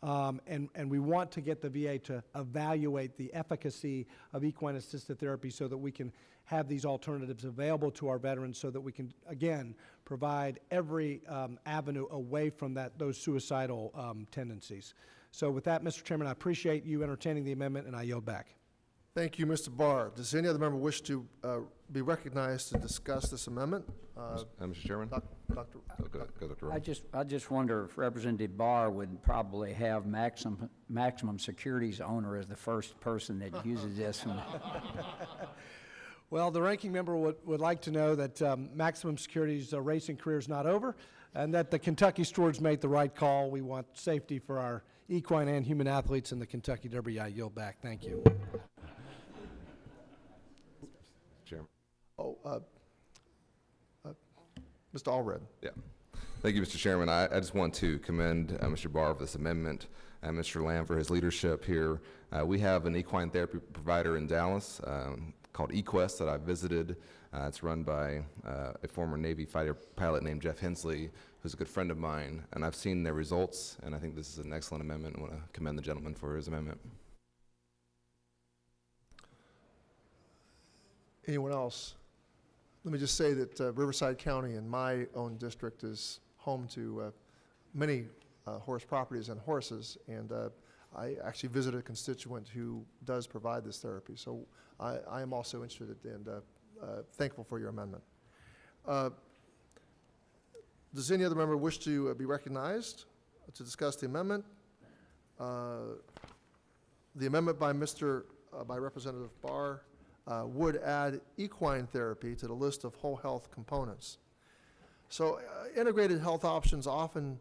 And we want to get the VA to evaluate the efficacy of equine-assisted therapy so that we can have these alternatives available to our veterans so that we can, again, provide every avenue away from those suicidal tendencies. So with that, Mr. Chairman, I appreciate you entertaining the amendment, and I yield back. Thank you, Mr. Barr. Does any other member wish to be recognized to discuss this amendment? Mr. Chairman? Dr. Go, Dr. Rowe. I just wonder if Representative Barr would probably have maximum securities owner as the first person that uses this one. Well, the ranking member would like to know that Maximum Security's racing career is not over, and that the Kentucky stewards made the right call. We want safety for our equine and human athletes in the Kentucky Derby. I yield back. Thank you. Chairman. Mr. Allred. Yeah. Thank you, Mr. Chairman. I just want to commend Mr. Barr for this amendment and Mr. Lamb for his leadership here. We have an equine therapy provider in Dallas called eQuest that I visited. It's run by a former Navy fighter pilot named Jeff Hensley, who's a good friend of mine, and I've seen their results, and I think this is an excellent amendment. I want to commend the gentleman for his amendment. Anyone else? Let me just say that Riverside County in my own district is home to many horse properties and horses, and I actually visited a constituent who does provide this therapy. So I am also interested and thankful for your amendment. Does any other member wish to be recognized to discuss the amendment? The amendment by Representative Barr would add equine therapy to the list of whole health components. So integrated health options often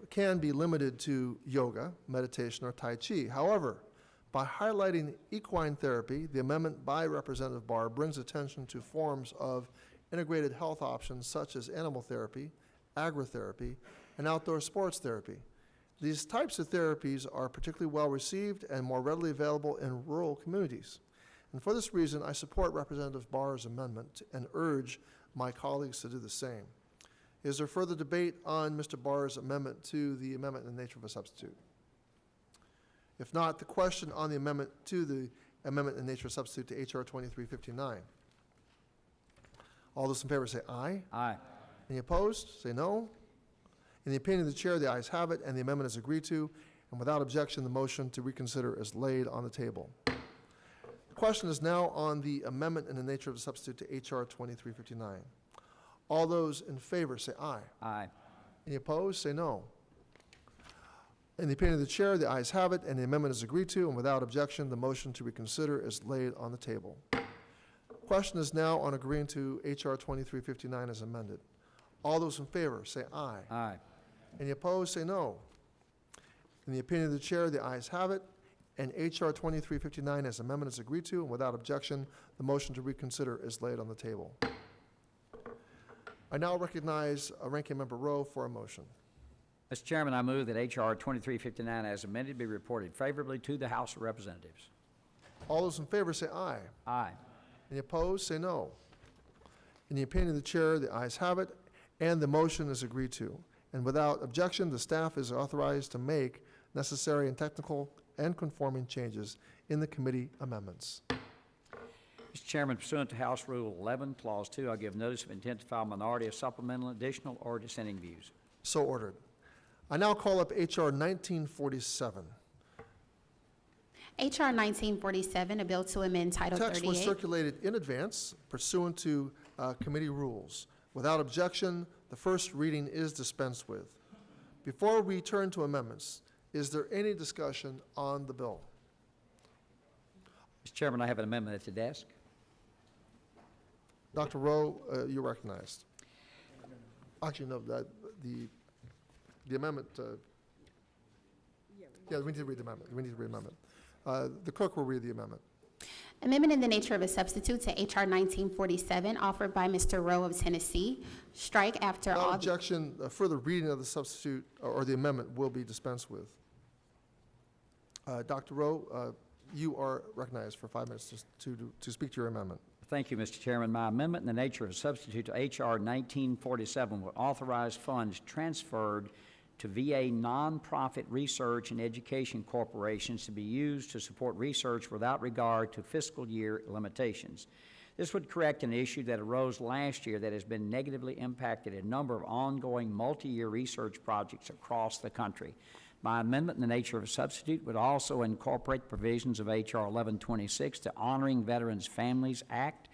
can be limited to yoga, meditation, or Tai Chi. However, by highlighting equine therapy, the amendment by Representative Barr brings attention to forms of integrated health options such as animal therapy, agritherapy, and outdoor sports therapy. These types of therapies are particularly well received and more readily available in rural communities. And for this reason, I support Representative Barr's amendment and urge my colleagues to do the same. Is there further debate on Mr. Barr's amendment to the amendment in the nature of a substitute? If not, the question on the amendment to the amendment in the nature of a substitute to H.R. 2359. All those in favor say aye. Aye. Any opposed? Say no. In the opinion of the chair, the ayes have it, and the amendment is agreed to. And without objection, the motion to reconsider is laid on the table. The question is now on the amendment in the nature of a substitute to H.R. 2359. All those in favor say aye. Aye. Any opposed? Say no. In the opinion of the chair, the ayes have it, and the amendment is agreed to, and without objection, the motion to reconsider is laid on the table. Question is now on agreeing to H.R. 2359 as amended. All those in favor, say aye. Aye. Any opposed, say no. In the opinion of the chair, the ayes have it, and H.R. 2359 as amendment is agreed to, and without objection, the motion to reconsider is laid on the table. I now recognize Ranking Member Rowe for a motion. Mr. Chairman, I move that H.R. 2359 as amended be reported favorably to the House of Representatives. All those in favor, say aye. Aye. Any opposed, say no. In the opinion of the chair, the ayes have it, and the motion is agreed to. And without objection, the staff is authorized to make necessary and technical and conforming changes in the committee amendments. Mr. Chairman, pursuant to House Rule 11, Clause 2, I give notice of intent to file minority of supplemental, additional, or dissenting views. So ordered. I now call up H.R. 1947. H.R. 1947, a bill to amend Title Text was 38. circulated in advance pursuant to committee rules. Without objection, the first reading is dispensed with. Before we turn to amendments, is there any discussion on the bill? Mr. Chairman, I have an amendment at the desk. Dr. Rowe, you're recognized. Actually, no, the amendment, yeah, we need to read the amendment. We need to read the amendment. The clerk will read the amendment. Amendment in the nature of a substitute to H.R. 1947, offered by Mr. Rowe of Tennessee. Strike after Without all. objection, further reading of the substitute or the amendment will be dispensed with. Dr. Rowe, you are recognized for 5 minutes to speak to your amendment. Thank you, Mr. Chairman. My amendment in the nature of a substitute to H.R. 1947 will authorize funds transferred to VA nonprofit research and education corporations to be used to support research without regard to fiscal year limitations. This would correct an issue that arose last year that has been negatively impacted a number of ongoing multi-year research projects across the country. My amendment in the nature of a substitute would also incorporate provisions of H.R. 1126, the Honoring Veterans Families Act,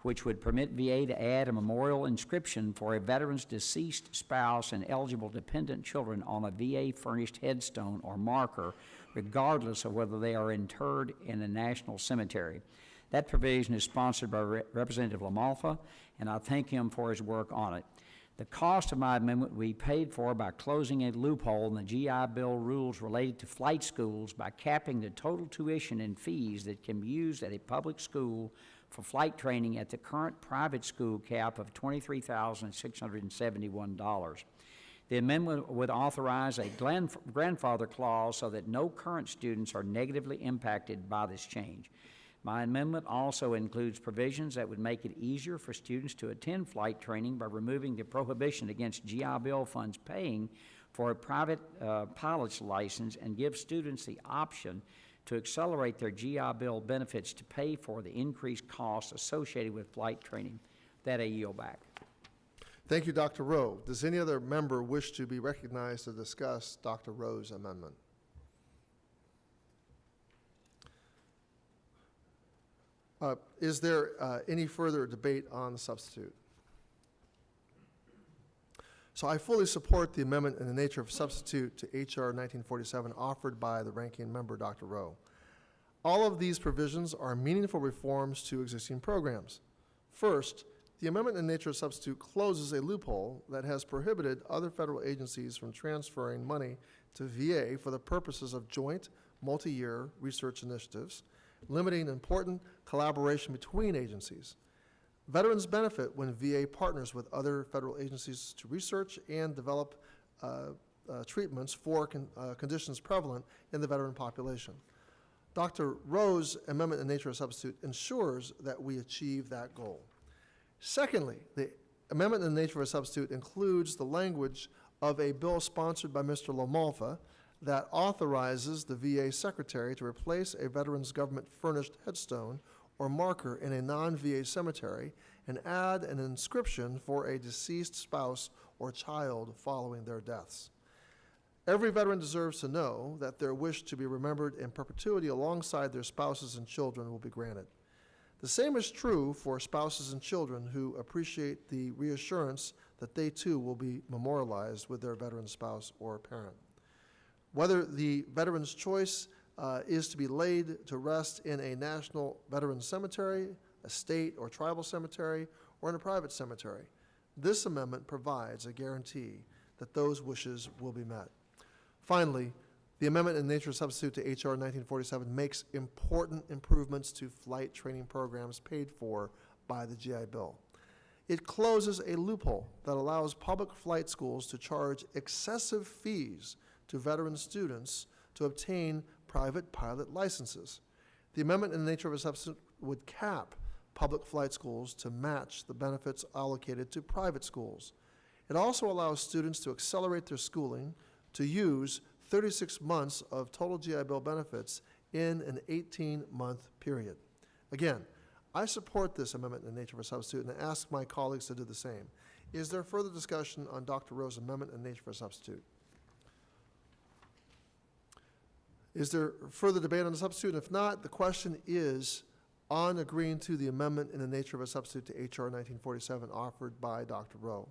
which would permit VA to add a memorial inscription for a veteran's deceased spouse and eligible dependent children on a VA-furnished headstone or marker, regardless of whether they are interred in a national cemetery. That provision is sponsored by Representative LaMalfa, and I thank him for his work on it. The cost of my amendment will be paid for by closing a loophole in the GI Bill rules related to flight schools by capping the total tuition and fees that can be used at a public school for flight training at the current private school cap of $23,671. The amendment would authorize a grandfather clause so that no current students are negatively impacted by this change. My amendment also includes provisions that would make it easier for students to attend flight training by removing the prohibition against GI Bill funds paying for a private pilot's license and give students the option to accelerate their GI Bill benefits to pay for the increased costs associated with flight training. That I yield back. Thank you, Dr. Rowe. Does any other member wish to be recognized to discuss Dr. Rowe's amendment? Is there any further debate on the substitute? So I fully support the amendment in the nature of substitute to H.R. 1947 offered by the ranking member, Dr. Rowe. All of these provisions are meaningful reforms to existing programs. First, the amendment in nature of substitute closes a loophole that has prohibited other federal agencies from transferring money to VA for the purposes of joint multi-year research initiatives, limiting important collaboration between agencies. Veterans benefit when VA partners with other federal agencies to research and develop treatments for conditions prevalent in the veteran population. Dr. Rowe's amendment in nature of substitute ensures that we achieve that goal. Secondly, the amendment in the nature of a substitute includes the language of a bill sponsored by Mr. LaMalfa that authorizes the VA secretary to replace a veteran's government-furnished headstone or marker in a non-VA cemetery and add an inscription for a deceased spouse or child following their deaths. Every veteran deserves to know that their wish to be remembered in perpetuity alongside their spouses and children will be granted. The same is true for spouses and children who appreciate the reassurance that they too will be memorialized with their veteran spouse or parent. Whether the veteran's choice is to be laid to rest in a national veterans cemetery, a state or tribal cemetery, or in a private cemetery, this amendment provides a guarantee that those wishes will be met. Finally, the amendment in nature substitute to H.R. 1947 makes important improvements to flight training programs paid for by the GI Bill. It closes a loophole that allows public flight schools to charge excessive fees to veteran students to obtain private pilot licenses. The amendment in the nature of a substitute would cap public flight schools to match the benefits allocated to private schools. It also allows students to accelerate their schooling to use 36 months of total GI Bill benefits in an 18-month period. Again, I support this amendment in the nature of a substitute and ask my colleagues to do the same. Is there further discussion on Dr. Rowe's amendment in the nature of a substitute? Is there further debate on the substitute? And if not, the question is on agreeing to the amendment in the nature of a substitute to H.R. 1947 offered by Dr. Rowe.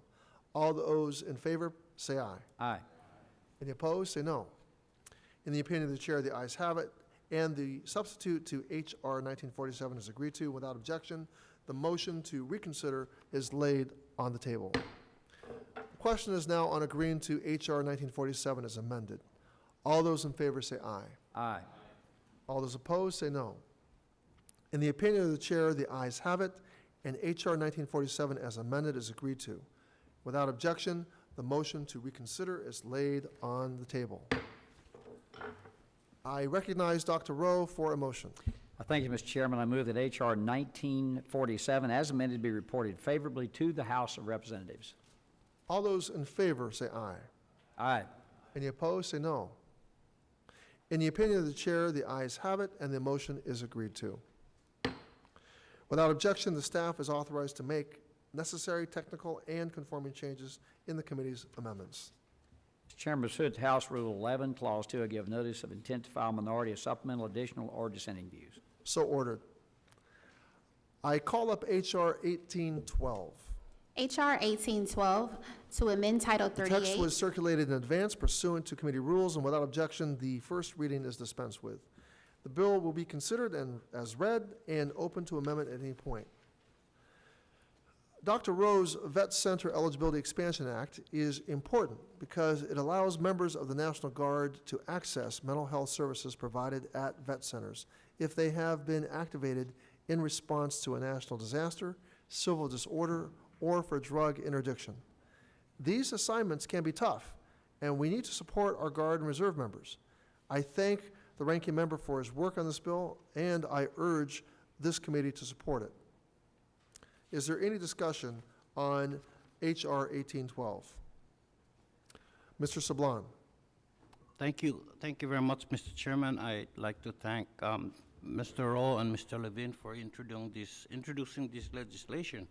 All those in favor, say aye. Aye. Any opposed, say no. In the opinion of the chair, the ayes have it, and the substitute to H.R. 1947 is agreed to without objection. The motion to reconsider is laid on the table. The question is now on agreeing to H.R. 1947 as amended. All those in favor say aye. Aye. All those opposed say no. In the opinion of the chair, the ayes have it, and H.R. 1947 as amended is agreed to. Without objection, the motion to reconsider is laid on the table. I recognize Dr. Rowe for a motion. Thank you, Mr. Chairman. I move that H.R. 1947 as amended be reported favorably to the House of Representatives. All those in favor say aye. Aye. Any opposed say no. In the opinion of the chair, the ayes have it, and the motion is agreed to. Without objection, the staff is authorized to make necessary technical and conforming changes in the committee's amendments. Mr. Chairman, pursuant to House Rule 11, Clause 2, I give notice of intent to file minority or supplemental, additional, or dissenting views. So ordered. I call up H.R. 1812. H.R. 1812 to amend Title The text 38. was circulated in advance pursuant to committee rules, and without objection, the first reading is dispensed with. The bill will be considered and as read and open to amendment at any point. Dr. Rowe's Vet Center Eligibility Expansion Act is important because it allows members of the National Guard to access mental health services provided at vet centers if they have been activated in response to a national disaster, civil disorder, or for drug interdiction. These assignments can be tough, and we need to support our Guard and Reserve members. I thank the ranking member for his work on this bill, and I urge this committee to support it. Is there any discussion on H.R. 1812? Mr. Sablon. Thank you. Thank you very much, Mr. Chairman. I'd like to thank Mr. Rowe and Mr. Levine for introducing this legislation.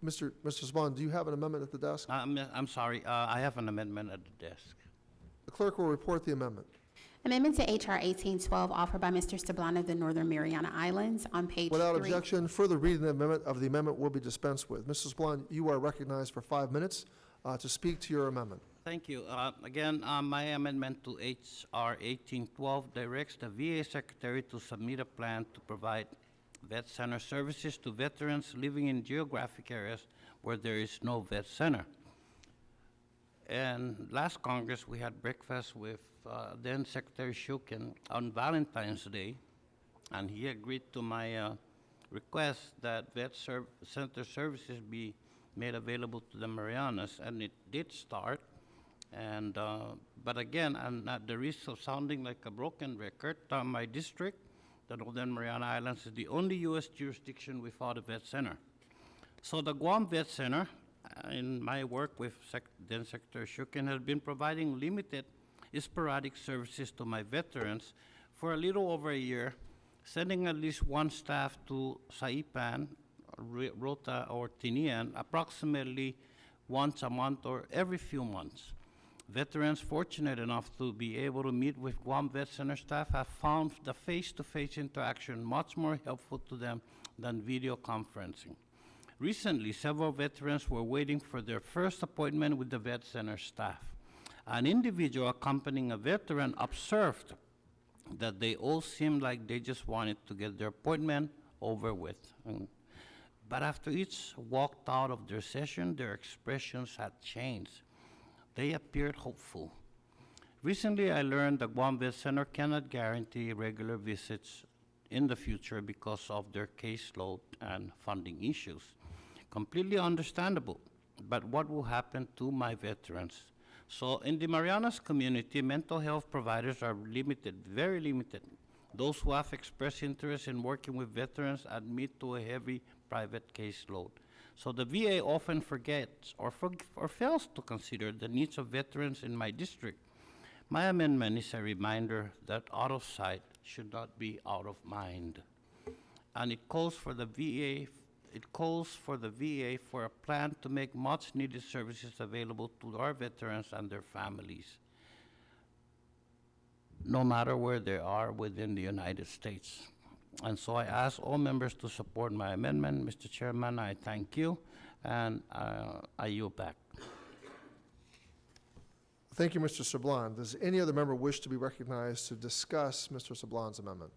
Mr. Sablon, do you have an amendment at the desk? I'm sorry, I have an amendment at the desk. The clerk will report the amendment. Amendment to H.R. 1812 offered by Mr. Sablon of the Northern Mariana Islands on page 3. Without objection, further reading of the amendment will be dispensed with. Mr. Sablon, you are recognized for 5 minutes to speak to your amendment. Thank you. Again, my amendment to H.R. 1812 directs the VA Secretary to submit a plan to provide vet center services to veterans living in geographic areas where there is no vet center. And last Congress, we had breakfast with then Secretary Shukin on Valentine's Day, and he agreed to my request that vet center services be made available to the Marianas, and it did start. And but again, and at the risk of sounding like a broken record, my district, the Northern Mariana Islands, is the only U.S. jurisdiction without a vet center. So the Guam Vet Center, in my work with then Secretary Shukin, has been providing limited sporadic services to my veterans for a little over a year, sending at least one staff to Saipan, Rota, or Tinian approximately once a month or every few months. Veterans fortunate enough to be able to meet with Guam Vet Center staff have found the face-to-face interaction much more helpful to them than video conferencing. Recently, several veterans were waiting for their first appointment with the Vet Center staff. An individual accompanying a veteran observed that they all seemed like they just wanted to get their appointment over with. But after each walked out of their session, their expressions had changed. They appeared hopeful. Recently, I learned that Guam Vet Center cannot guarantee regular visits in the future because of their caseload and funding issues. Completely understandable, but what will happen to my veterans? So in the Marianas community, mental health providers are limited, very limited. Those who have expressed interest in working with veterans admit to a heavy private caseload. So the VA often forgets or fails to consider the needs of veterans in my district. My amendment is a reminder that out of sight should not be out of mind. And it calls for the VA for a plan to make much-needed services available to our veterans and their families, no matter where they are within the United States. And so I ask all members to support my amendment. Mr. Chairman, I thank you, and I yield back. Thank you, Mr. Sablan. Does any other member wish to be recognized to discuss Mr. Sablan's amendment?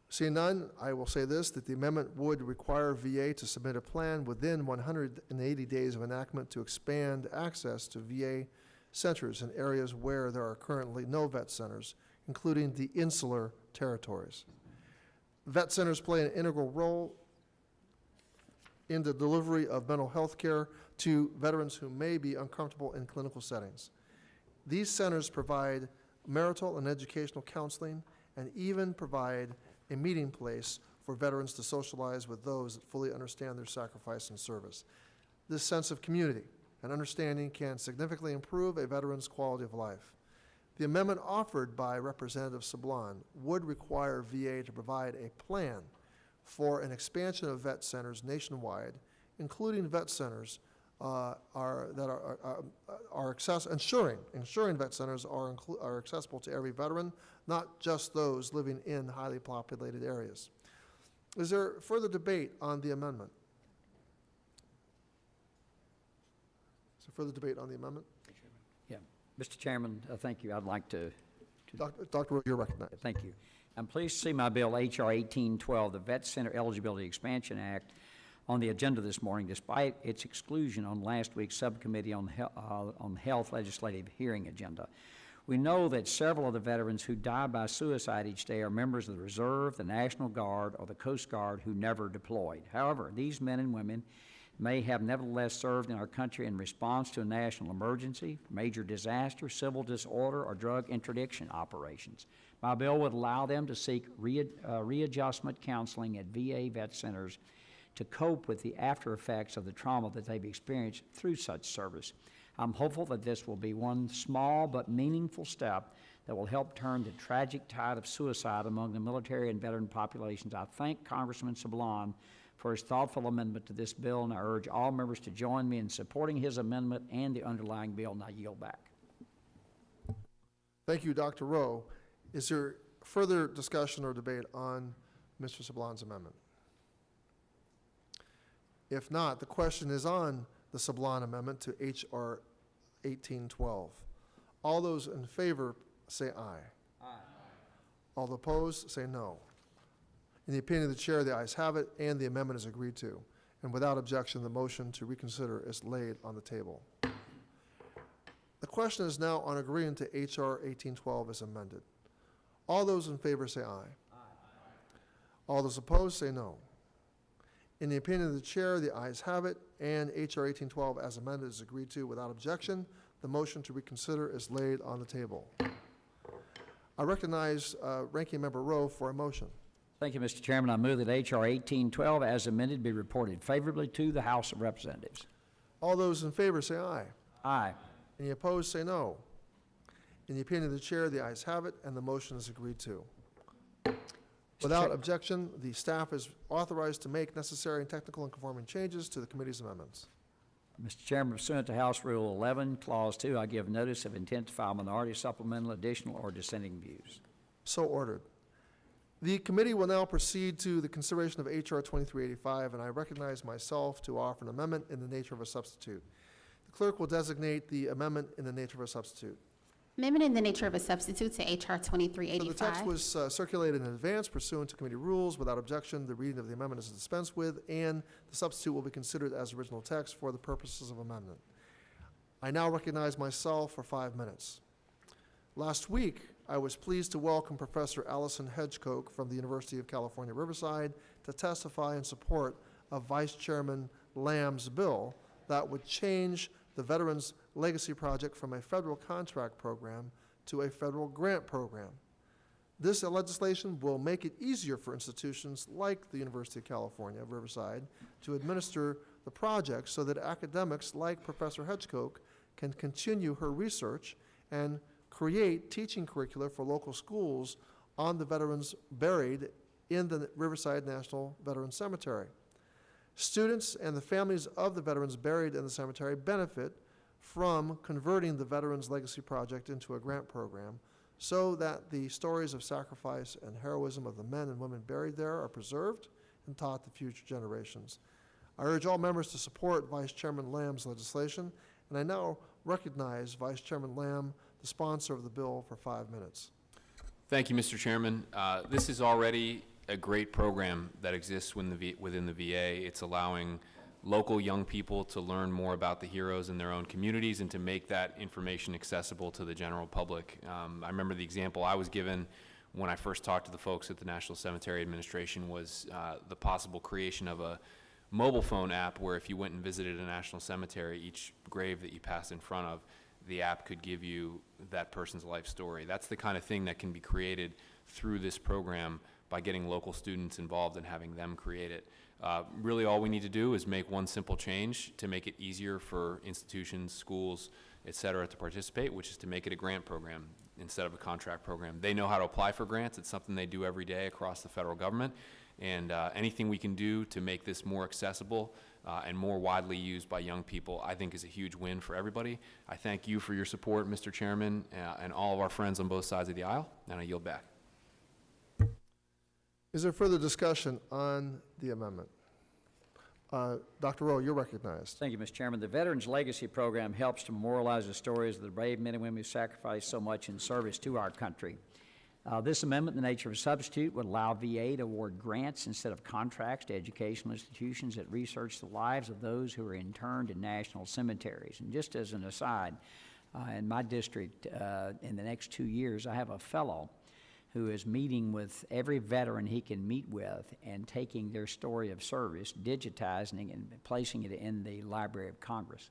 Seeing none, I will say this, that the amendment would require VA to submit a plan within 180 days of enactment to expand access to VA centers in areas where there are currently no vet centers, including the insular territories. Vet centers play an integral role in the delivery of mental health care to veterans who may be uncomfortable in clinical settings. These centers provide marital and educational counseling and even provide a meeting place for veterans to socialize with those that fully understand their sacrifice and service. This sense of community and understanding can significantly improve a veteran's quality of life. The amendment offered by Representative Sablan would require VA to provide a plan for an expansion of vet centers nationwide, including vet centers ensuring vet centers are accessible to every veteran, not just those living in highly populated areas. Is there further debate on the amendment? Is there further debate on the amendment? Yeah. Mr. Chairman, thank you. I'd like to Dr. Rowe, you're recognized. thank you. I'm pleased to see my bill, H.R. 1812, the Vet Center Eligibility Expansion Act, on the agenda this morning, despite its exclusion on last week's subcommittee on health legislative hearing agenda. We know that several of the veterans who die by suicide each day are members of the Reserve, the National Guard, or the Coast Guard who never deployed. However, these men and women may have nevertheless served in our country in response to a national emergency, major disaster, civil disorder, or drug interdiction operations. My bill would allow them to seek readjustment counseling at VA vet centers to cope with the after effects of the trauma that they've experienced through such service. I'm hopeful that this will be one small but meaningful step that will help turn the tragic tide of suicide among the military and veteran populations. I thank Congressman Sablan for his thoughtful amendment to this bill, and I urge all members to join me in supporting his amendment and the underlying bill, and I yield back. Thank you, Dr. Rowe. Is there further discussion or debate on Mr. Sablan's amendment? If not, the question is on the Sablan amendment to H.R. 1812. All those in favor say aye. Aye. All opposed say no. In the opinion of the chair, the ayes have it, and the amendment is agreed to. And without objection, the motion to reconsider is laid on the table. The question is now on agreeing to H.R. 1812 as amended. All those in favor say aye. Aye. All those opposed say no. In the opinion of the chair, the ayes have it, and H.R. 1812 as amended is agreed to without objection. The motion to reconsider is laid on the table. I recognize Ranking Member Rowe for a motion. Thank you, Mr. Chairman. I move that H.R. 1812 as amended be reported favorably to the House of Representatives. All those in favor say aye. Aye. Any opposed say no. In the opinion of the chair, the ayes have it, and the motion is agreed to. Without objection, the staff is authorized to make necessary and technical and conforming changes to the committee's amendments. Mr. Chairman, pursuant to House Rule 11, Clause 2, I give notice of intent to file minority, supplemental, additional, or dissenting views. So ordered. The committee will now proceed to the consideration of H.R. 2385, and I recognize myself to offer an amendment in the nature of a substitute. The clerk will designate the amendment in the nature of a substitute. Amendment in the nature of a substitute to H.R. So the text 2385. was circulated in advance pursuant to committee rules. Without objection, the reading of the amendment is dispensed with, and the substitute will be considered as original text for the purposes of amendment. I now recognize myself for 5 minutes. Last week, I was pleased to welcome Professor Allison Hedgecoke from the University of California, Riverside to testify in support of Vice Chairman Lamb's bill that would change the Veterans Legacy Project from a federal contract program to a federal grant program. This legislation will make it easier for institutions like the University of California, Riverside, to administer the project so that academics like Professor Hedgecoke can continue her research and create teaching curricula for local schools on the veterans buried in the Riverside National Veterans Cemetery. Students and the families of the veterans buried in the cemetery benefit from converting the Veterans Legacy Project into a grant program so that the stories of sacrifice and heroism of the men and women buried there are preserved and taught to future generations. I urge all members to support Vice Chairman Lamb's legislation, and I now recognize Vice Chairman Lamb, the sponsor of the bill, for 5 minutes. Thank you, Mr. Chairman. This is already a great program that exists within the VA. It's allowing local young people to learn more about the heroes in their own communities and to make that information accessible to the general public. I remember the example I was given when I first talked to the folks at the National Cemetery Administration was the possible creation of a mobile phone app where if you went and visited a national cemetery, each grave that you passed in front of, the app could give you that person's life story. That's the kind of thing that can be created through this program by getting local students involved and having them create it. Really all we need to do is make one simple change to make it easier for institutions, schools, et cetera, to participate, which is to make it a grant program instead of a contract program. They know how to apply for grants. It's something they do every day across the federal government. And anything we can do to make this more accessible and more widely used by young people, I think is a huge win for everybody. I thank you for your support, Mr. Chairman, and all of our friends on both sides of the aisle, and I yield back. Is there further discussion on the amendment? Dr. Rowe, you're recognized. Thank you, Mr. Chairman. The Veterans Legacy Program helps to memorialize the stories of the brave men and women who sacrificed so much in service to our country. This amendment, in the nature of a substitute, would allow VA to award grants instead of contracts to educational institutions that research the lives of those who are interned in national cemeteries. And just as an aside, in my district, in the next 2 years, I have a fellow who is meeting with every veteran he can meet with and taking their story of service, digitizing it, and placing it in the Library of Congress.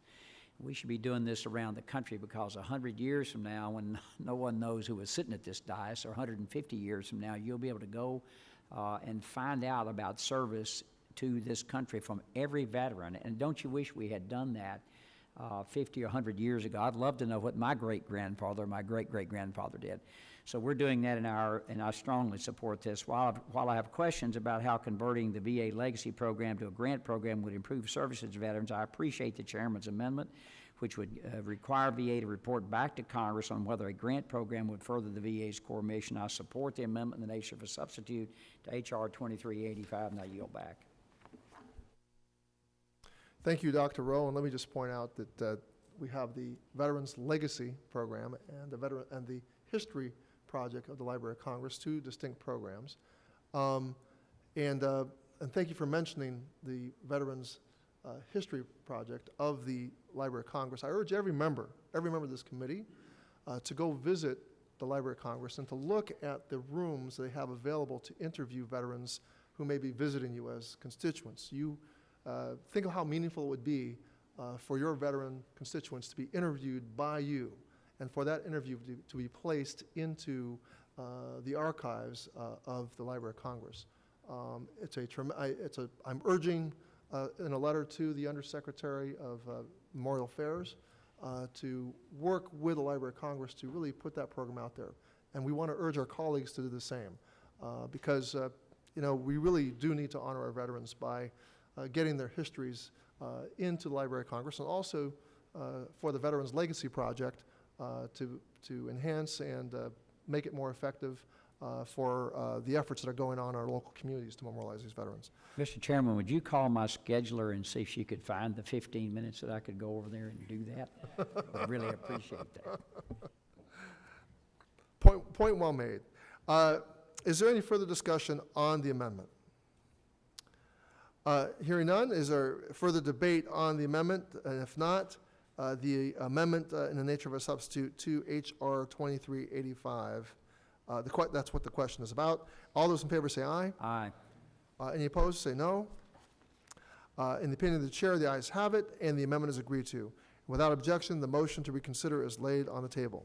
We should be doing this around the country because 100 years from now, when no one knows who was sitting at this dais, or 150 years from now, you'll be able to go and find out about service to this country from every veteran. And don't you wish we had done that 50 or 100 years ago? I'd love to know what my great-grandfather or my great-great-grandfather did. So we're doing that, and I strongly support this. While I have questions about how converting the VA Legacy Program to a grant program would improve services to veterans, I appreciate the Chairman's amendment, which would require VA to report back to Congress on whether a grant program would further the VA's core mission. I support the amendment in the nature of a substitute to H.R. 2385, and I yield back. Thank you, Dr. Rowe, and let me just point out that we have the Veterans Legacy Program and the History Project of the Library of Congress, 2 distinct programs. And thank you for mentioning the Veterans History Project of the Library of Congress. I urge every member of this committee to go visit the Library of Congress and to look at the rooms they have available to interview veterans who may be visiting you as constituents. You think of how meaningful it would be for your veteran constituents to be interviewed by you, and for that interview to be placed into the archives of the Library of Congress. I'm urging in a letter to the Undersecretary of Memorial Affairs to work with the Library of Congress to really put that program out there. And we want to urge our colleagues to do the same because we really do need to honor our veterans by getting their histories into the Library of Congress, and also for the Veterans Legacy Project to enhance and make it more effective for the efforts that are going on in our local communities to memorialize these veterans. Mr. Chairman, would you call my scheduler and see if she could find the 15 minutes that I could go over there and do that? I'd really appreciate that. Point well made. Is there any further discussion on the amendment? Hearing none, is there further debate on the amendment? And if not, the amendment in the nature of a substitute to H.R. 2385, that's what the question is about. All those in favor say aye. Aye. Any opposed, say no. In the opinion of the chair, the ayes have it, and the amendment is agreed to. Without objection, the motion to reconsider is laid on the table.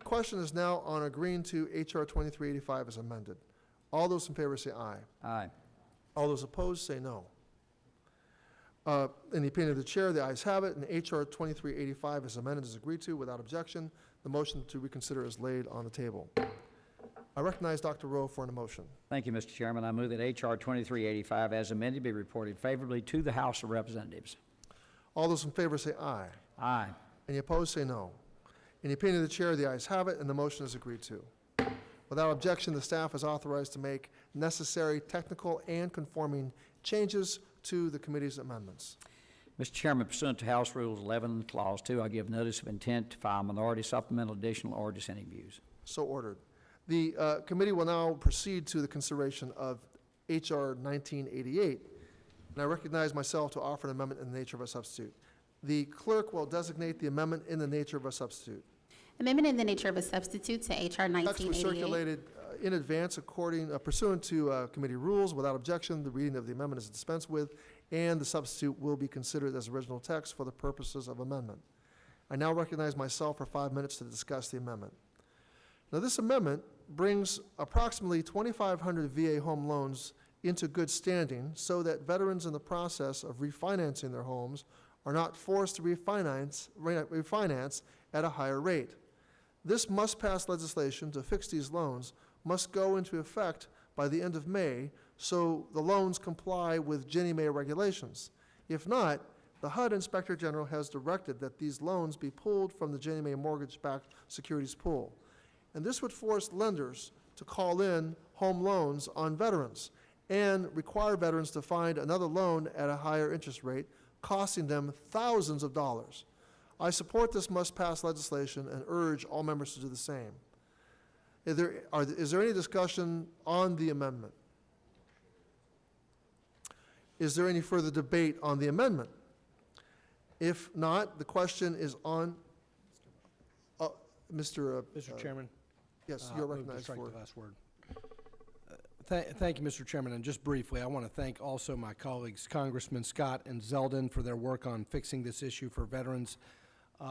Question is now on agreeing to H.R. 2385 as amended. All those in favor say aye. Aye. All those opposed say no. In the opinion of the chair, the ayes have it, and H.R. 2385 as amended is agreed to. Without objection, the motion to reconsider is laid on the table. I recognize Dr. Rowe for an motion. Thank you, Mr. Chairman. I move that H.R. 2385 as amended be reported favorably to the House of Representatives. All those in favor say aye. Aye. Any opposed say no. In the opinion of the chair, the ayes have it, and the motion is agreed to. Without objection, the staff is authorized to make necessary technical and conforming changes to the committee's amendments. Mr. Chairman, pursuant to House Rules 11, Clause 2, I give notice of intent to file minority supplemental, additional, or dissenting views. So ordered. The committee will now proceed to the consideration of H.R. 1988, and I recognize myself to offer an amendment in the nature of a substitute. The clerk will designate the amendment in the nature of a substitute. Amendment in the nature of a substitute to H.R. Text was 1988. circulated in advance pursuant to committee rules. Without objection, the reading of the amendment is dispensed with, and the substitute will be considered as original text for the purposes of amendment. I now recognize myself for 5 minutes to discuss the amendment. Now, this amendment brings approximately 2,500 VA home loans into good standing so that veterans in the process of refinancing their homes are not forced to refinance at a higher rate. This must-pass legislation to fix these loans must go into effect by the end of May, so the loans comply with Ginnie Mae regulations. If not, the HUD Inspector General has directed that these loans be pulled from the Ginnie Mae mortgage-backed securities pool. And this would force lenders to call in home loans on veterans and require veterans to find another loan at a higher interest rate, costing them thousands of dollars. I support this must-pass legislation and urge all members to do the same. Is there any discussion on the amendment? Is there any further debate on the amendment? If not, the question is on, Mr. Chairman? Yes, I'll you're move to recognized strike for. the last word. Thank you, Mr. Chairman, and just briefly, I want to thank also my colleagues, Congressman Scott and Zeldin, for their work on fixing this issue for veterans.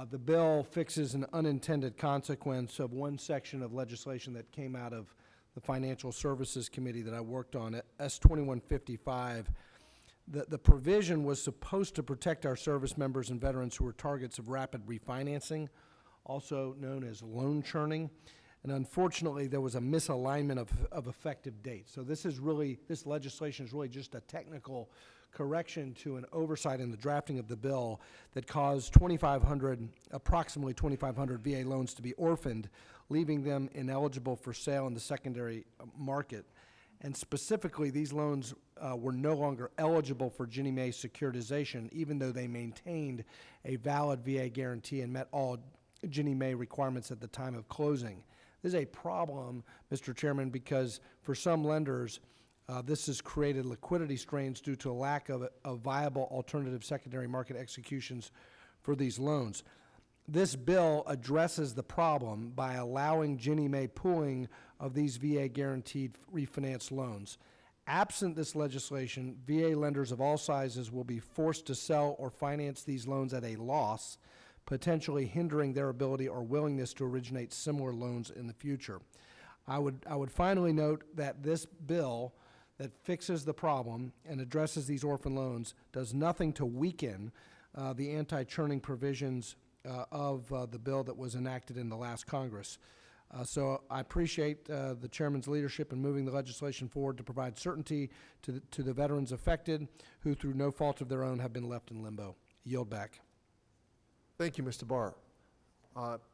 The bill fixes an unintended consequence of one section of legislation that came out of the Financial Services Committee that I worked on, S-2155. The provision was supposed to protect our service members and veterans who were targets of rapid refinancing, also known as loan churning. And unfortunately, there was a misalignment of effective dates. So this legislation is really just a technical correction to an oversight in the drafting of the bill that caused approximately 2,500 VA loans to be orphaned, leaving them ineligible for sale in the secondary market. And specifically, these loans were no longer eligible for Ginnie Mae securitization, even though they maintained a valid VA guarantee and met all Ginnie Mae requirements at the time of closing. This is a problem, Mr. Chairman, because for some lenders, this has created liquidity strains due to a lack of viable alternative secondary market executions for these loans. This bill addresses the problem by allowing Ginnie Mae pooling of these VA guaranteed refinance loans. Absent this legislation, VA lenders of all sizes will be forced to sell or finance these loans at a loss, potentially hindering their ability or willingness to originate similar loans in the future. I would finally note that this bill that fixes the problem and addresses these orphan loans does nothing to weaken the anti-churning provisions of the bill that was enacted in the last Congress. So I appreciate the chairman's leadership in moving the legislation forward to provide certainty to the veterans affected who, through no fault of their own, have been left in limbo. Yield back. Thank you, Mr. Barr.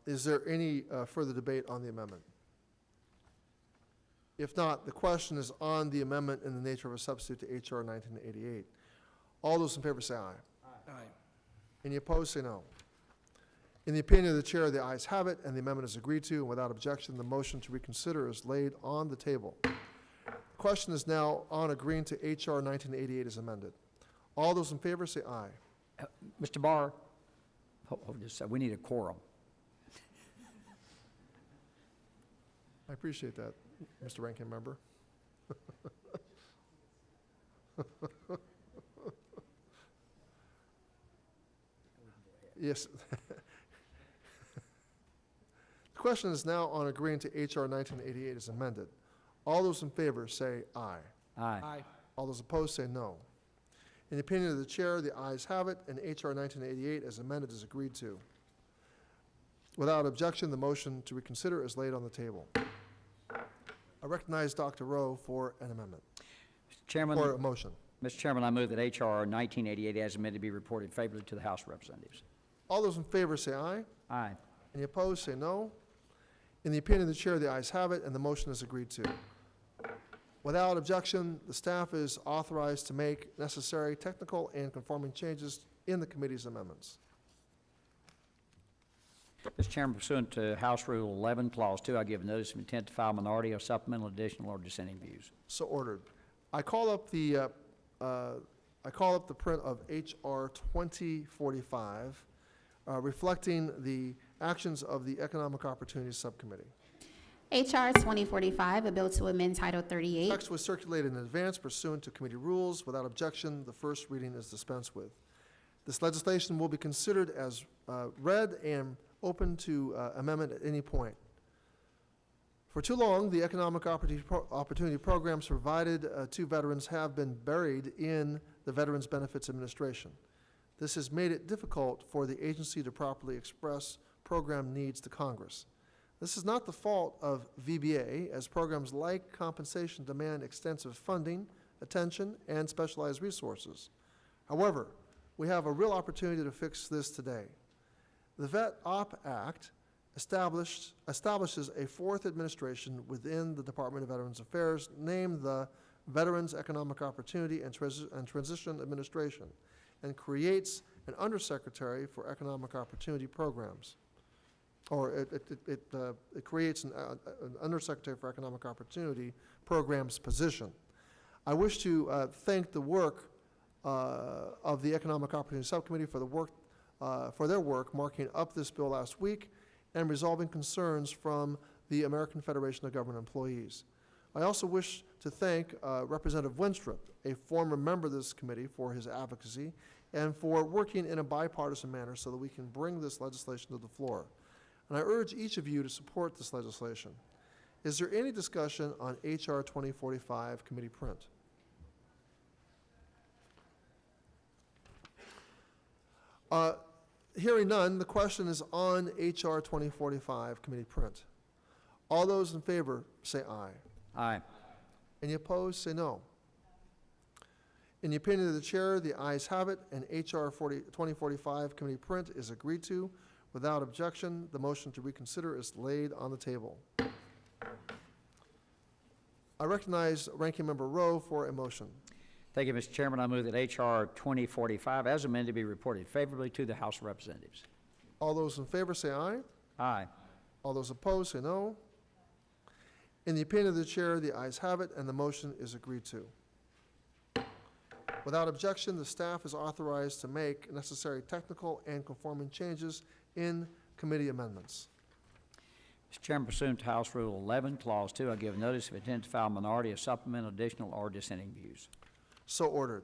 Is there any further debate on the amendment? If not, the question is on the amendment in the nature of a substitute to H.R. 1988. All those in favor say aye. Aye. Any opposed, say no. In the opinion of the chair, the ayes have it, and the amendment is agreed to, and without objection, the motion to reconsider is laid on the table. The question is now on agreeing to H.R. 1988 as amended. All those in favor say aye. Mr. Barr, hold just a second. We need a quorum. I appreciate that, Mr. Ranking Member. Yes. The question is now on agreeing to H.R. 1988 as amended. All those in favor say aye. Aye. Aye. All those opposed say no. In the opinion of the chair, the ayes have it, and H.R. 1988 as amended is agreed to. Without objection, the motion to reconsider is laid on the table. I recognize Dr. Rowe for an amendment, Mr. Chairman, or a motion. Mr. Chairman, I move that H.R. 1988 as amended be reported favorably to the House of Representatives. All those in favor say aye. Aye. Any opposed, say no. In the opinion of the chair, the ayes have it, and the motion is agreed to. Without objection, the staff is authorized to make necessary technical and conforming changes in the committee's amendments. Mr. Chairman, pursuant to House Rule 11, Clause 2, I give notice of intent to file minority or supplemental, additional, or dissenting views. So ordered. I call up the print of H.R. 2045, reflecting the actions of the Economic Opportunities Subcommittee. H.R. 2045, a bill to amend Title 38. Text was circulated in advance pursuant to committee rules. Without objection, the first reading is dispensed with. This legislation will be considered as read and open to amendment at any point. For too long, the economic opportunity programs provided to veterans have been buried in the Veterans Benefits Administration. This has made it difficult for the agency to properly express program needs to Congress. This is not the fault of VBA, as programs like compensation demand extensive funding, attention, and specialized resources. However, we have a real opportunity to fix this today. The Vet Op Act establishes a fourth administration within the Department of Veterans Affairs, named the Veterans Economic Opportunity and Transition Administration, and creates an undersecretary for economic opportunity programs. Or it creates an undersecretary for economic opportunity programs position. I wish to thank the work of the Economic Opportunity Subcommittee for their work marking up this bill last week and resolving concerns from the American Federation of Government Employees. I also wish to thank Representative Winstrup, a former member of this committee, for his advocacy and for working in a bipartisan manner so that we can bring this legislation to the floor. And I urge each of you to support this legislation. Is there any discussion on H.R. 2045 committee print? Hearing none, the question is on H.R. 2045 committee print. All those in favor say aye. Aye. Any opposed, say no. In the opinion of the chair, the ayes have it, and H.R. 2045 committee print is agreed to. Without objection, the motion to reconsider is laid on the table. I recognize Ranking Member Rowe for a motion. Thank you, Mr. Chairman. I move that H.R. 2045 as amended be reported favorably to the House of Representatives. All those in favor say aye. Aye. All those opposed say no. In the opinion of the chair, the ayes have it, and the motion is agreed to. Without objection, the staff is authorized to make necessary technical and conforming changes in committee amendments. Mr. Chairman, pursuant to House Rule 11, Clause 2, I give notice of intent to file minority or supplemental, additional, or dissenting views. So ordered.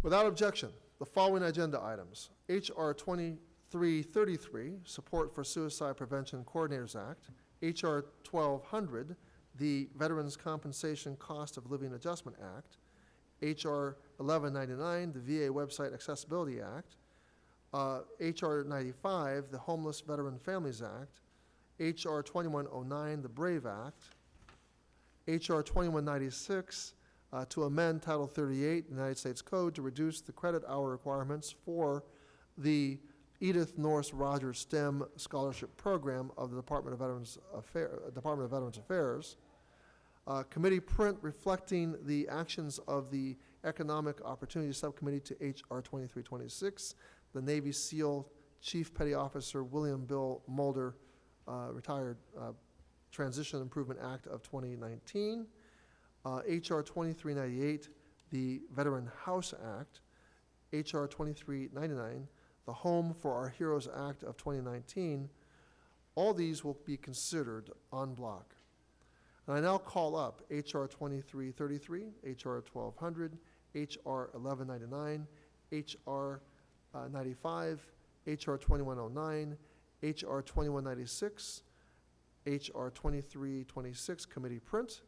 Without objection, the following agenda items: H.R. 2333, Support for Suicide Prevention Coordinators Act; H.R. 1200, the Veterans Compensation Cost of Living Adjustment Act; H.R. 1199, the VA Website Accessibility Act; H.R. 95, the Homeless Veteran Families Act; H.R. 2109, the BRAVE Act; H.R. 2196, to amend Title 38 of the United States Code to reduce the credit hour requirements for the Edith Norris Rogers STEM Scholarship Program of the Department of Veterans Affairs; Committee print reflecting the actions of the Economic Opportunity Subcommittee to H.R. 2326, the Navy SEAL Chief Petty Officer William Bill Mulder, retired, Transition Improvement Act of 2019, H.R. 2398, the Veteran House Act, H.R. 2399, the Home for Our Heroes Act of 2019. All these will be considered en bloc. And I now call up H.R. 2333, H.R. 1200, H.R. 1199, H.R. 95, H.R. 2109, H.R. 2196, H.R. 2326, Committee Print,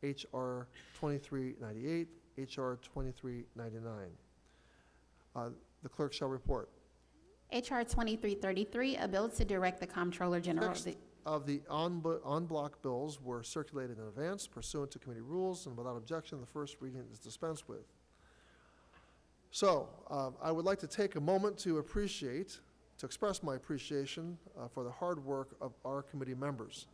H.R. 2398, H.R. 2399. The clerk shall report. H.R. 2333, a bill to direct the Comptroller General. Text of the en bloc bills were circulated in advance pursuant to committee rules, and without objection, the first reading is dispensed with. So, I would like to take a moment to express my appreciation for the hard work of our committee members.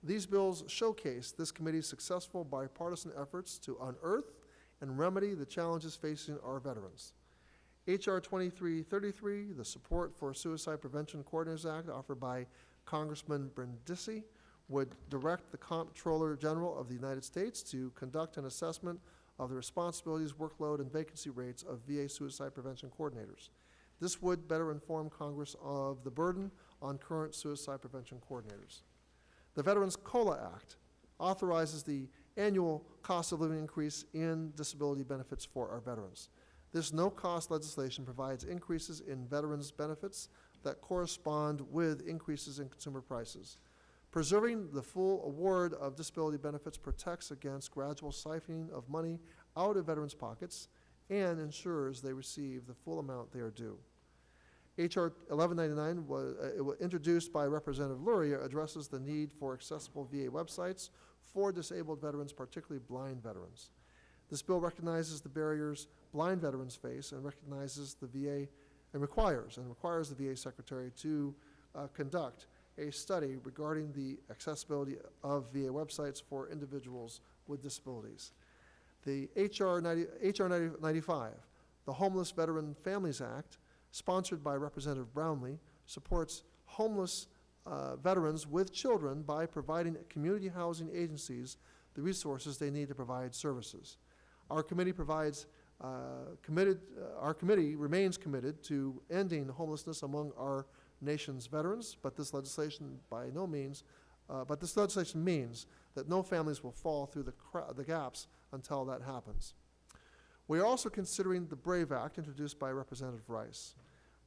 These bills showcase this committee's successful bipartisan efforts to unearth and remedy the challenges facing our veterans. H.R. 2333, the Support for Suicide Prevention Coordinators Act, offered by Congressman Brindisi, would direct the Comptroller General of the United States to conduct an assessment of the responsibilities, workload, and vacancy rates of VA suicide prevention coordinators. This would better inform Congress of the burden on current suicide prevention coordinators. The Veterans COLA Act authorizes the annual cost of living increase in disability benefits for our veterans. This no-cost legislation provides increases in veterans' benefits that correspond with increases in consumer prices. Preserving the full award of disability benefits protects against gradual siphoning of money out of veterans' pockets and ensures they receive the full amount they are due. H.R. 1199 was introduced by Representative Luria, addresses the need for accessible VA websites for disabled veterans, particularly blind veterans. This bill recognizes the barriers blind veterans face and recognizes the VA and requires the VA Secretary to conduct a study regarding the accessibility of VA websites for individuals with disabilities. The H.R. 95, the Homeless Veteran Families Act, sponsored by Representative Brownlee, supports homeless veterans with children by providing community housing agencies the resources they need to provide services. Our committee remains committed to ending homelessness among our nation's veterans, but this legislation means that no families will fall through the gaps until that happens. We are also considering the BRAVE Act introduced by Representative Rice.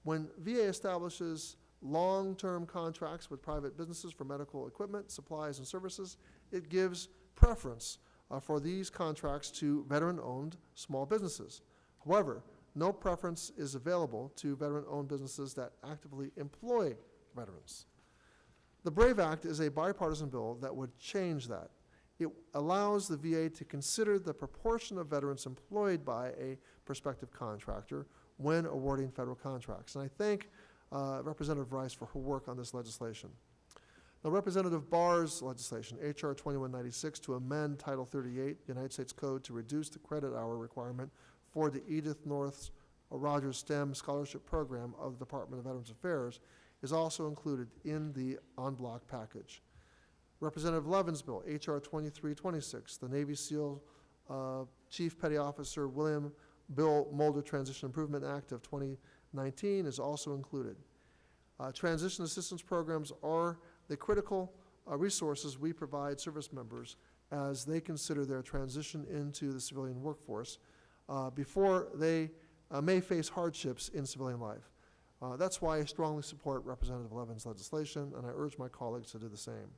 When VA establishes long-term contracts with private businesses for medical equipment, supplies, and services, it gives preference for these contracts to veteran-owned small businesses. However, no preference is available to veteran-owned businesses that actively employ veterans. The BRAVE Act is a bipartisan bill that would change that. It allows the VA to consider the proportion of veterans employed by a prospective contractor when awarding federal contracts. And I thank Representative Rice for her work on this legislation. Now, Representative Barr's legislation, H.R. 2196, to amend Title 38, United States Code, to reduce the credit hour requirement for the Edith North Rogers STEM Scholarship Program of the Department of Veterans Affairs, is also included in the en bloc package. Representative Levin's bill, H.R. 2326, the Navy SEAL Chief Petty Officer William Bill Mulder Transition Improvement Act of 2019, is also included. Transition assistance programs are the critical resources we provide service members as they consider their transition into the civilian workforce before they may face hardships in civilian life. That's why I strongly support Representative Levin's legislation, and I urge my colleagues to do the same.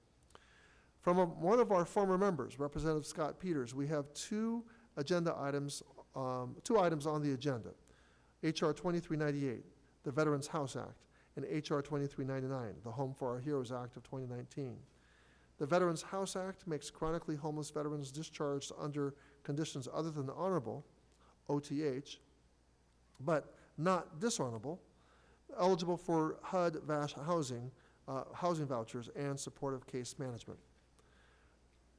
From one of our former members, Representative Scott Peters, we have two items on the agenda: H.R. 2398, the Veterans House Act, and H.R. 2399, the Home for Our Heroes Act of 2019. The Veterans House Act makes chronically homeless veterans discharged under conditions other than honorable, OTH, but not dishonorable, eligible for HUD, VASH housing vouchers, and supportive case management.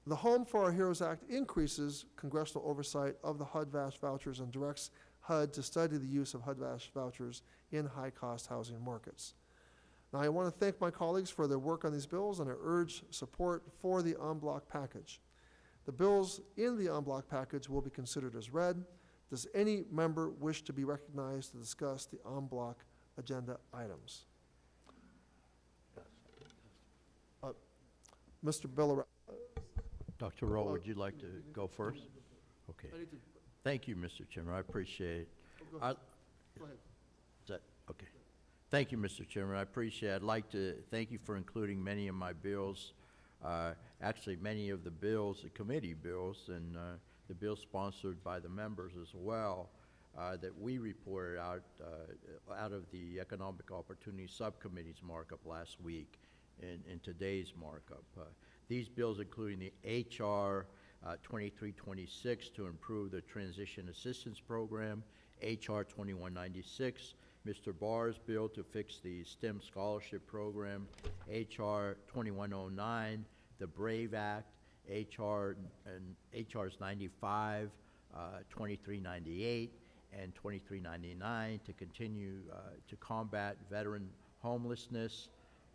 The Home for Our Heroes Act increases congressional oversight of the HUD-VASH vouchers and directs HUD to study the use of HUD-VASH vouchers in high-cost housing markets. Now, I want to thank my colleagues for their work on these bills, and I urge support for the en bloc package. The bills in the en bloc package will be considered as read. Does any member wish to be recognized to discuss the en bloc agenda items? Mr. Biller. Dr. Rowe, would you like to go first? Okay. Thank you, Mr. Chairman. I appreciate it. Go ahead. Is that, okay. Thank you, Mr. Chairman. I appreciate it. I'd like to thank you for including many of my bills, actually many of the bills, the committee bills, and the bills sponsored by the members as well, that we reported out of the Economic Opportunity Subcommittee's markup last week in today's markup. These bills, including the H.R. 2326 to improve the Transition Assistance Program, H.R. 2196, Mr. Barr's bill to fix the STEM Scholarship Program, H.R. 2109, the BRAVE Act, H.R.'s 95, 2398, and 2399 to continue to combat veteran homelessness,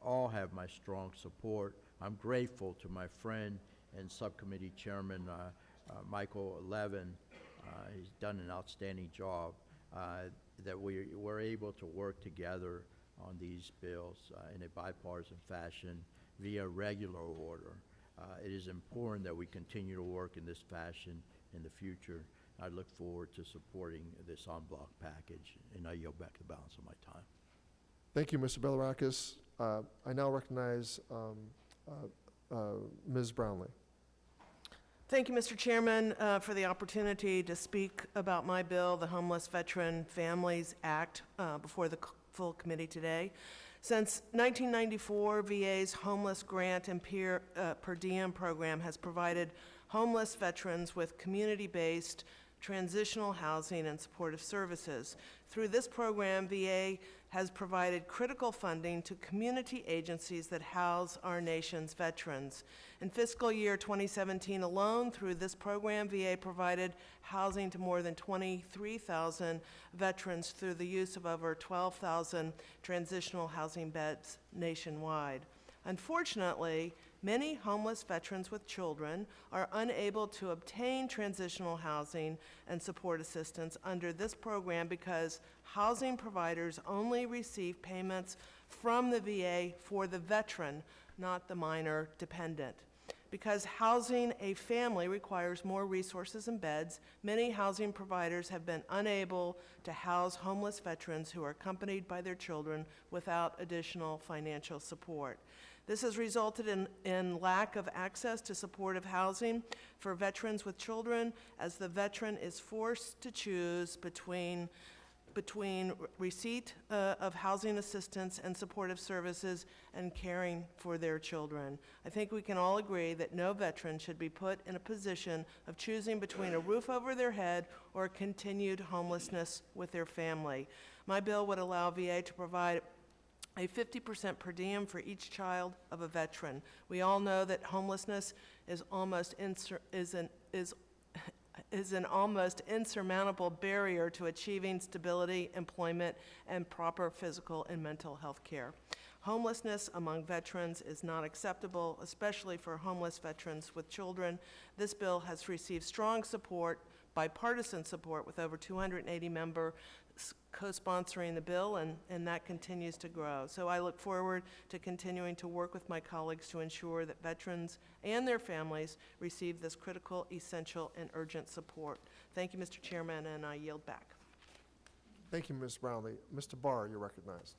all have my strong support. I'm grateful to my friend and subcommittee chairman, Michael Levin. He's done an outstanding job, that we were able to work together on these bills in a bipartisan fashion via regular order. It is important that we continue to work in this fashion in the future. I look forward to supporting this en bloc package, and I yield back the balance of my time. Thank you, Mr. Belarakis. I now recognize Ms. Brownlee. Thank you, Mr. Chairman, for the opportunity to speak about my bill, the Homeless Veteran Families Act, before the full committee today. Since 1994, VA's Homeless Grant and Per Diem program has provided homeless veterans with community-based transitional housing and supportive services. Through this program, VA has provided critical funding to community agencies that house our nation's veterans. In fiscal year 2017 alone, through this program, VA provided housing to more than 23,000 veterans through the use of over 12,000 transitional housing beds nationwide. Unfortunately, many homeless veterans with children are unable to obtain transitional housing and support assistance under this program because housing providers only receive payments from the VA for the veteran, not the minor dependent. Because housing a family requires more resources and beds, many housing providers have been unable to house homeless veterans who are accompanied by their children without additional financial support. This has resulted in lack of access to supportive housing for veterans with children, as the veteran is forced to choose between receipt of housing assistance and supportive services and caring for their children. I think we can all agree that no veteran should be put in a position of choosing between a roof over their head or continued homelessness with their family. My bill would allow VA to provide a 50% per diem for each child of a veteran. We all know that homelessness is an almost insurmountable barrier to achieving stability, employment, and proper physical and mental health care. Homelessness among veterans is not acceptable, especially for homeless veterans with children. This bill has received strong support, bipartisan support, with over 280 members co-sponsoring the bill, and that continues to grow. So I look forward to continuing to work with my colleagues to ensure that veterans and their families receive this critical, essential, and urgent support. Thank you, Mr. Chairman, and I yield back. Thank you, Ms. Brownlee. Mr. Barr, you're recognized.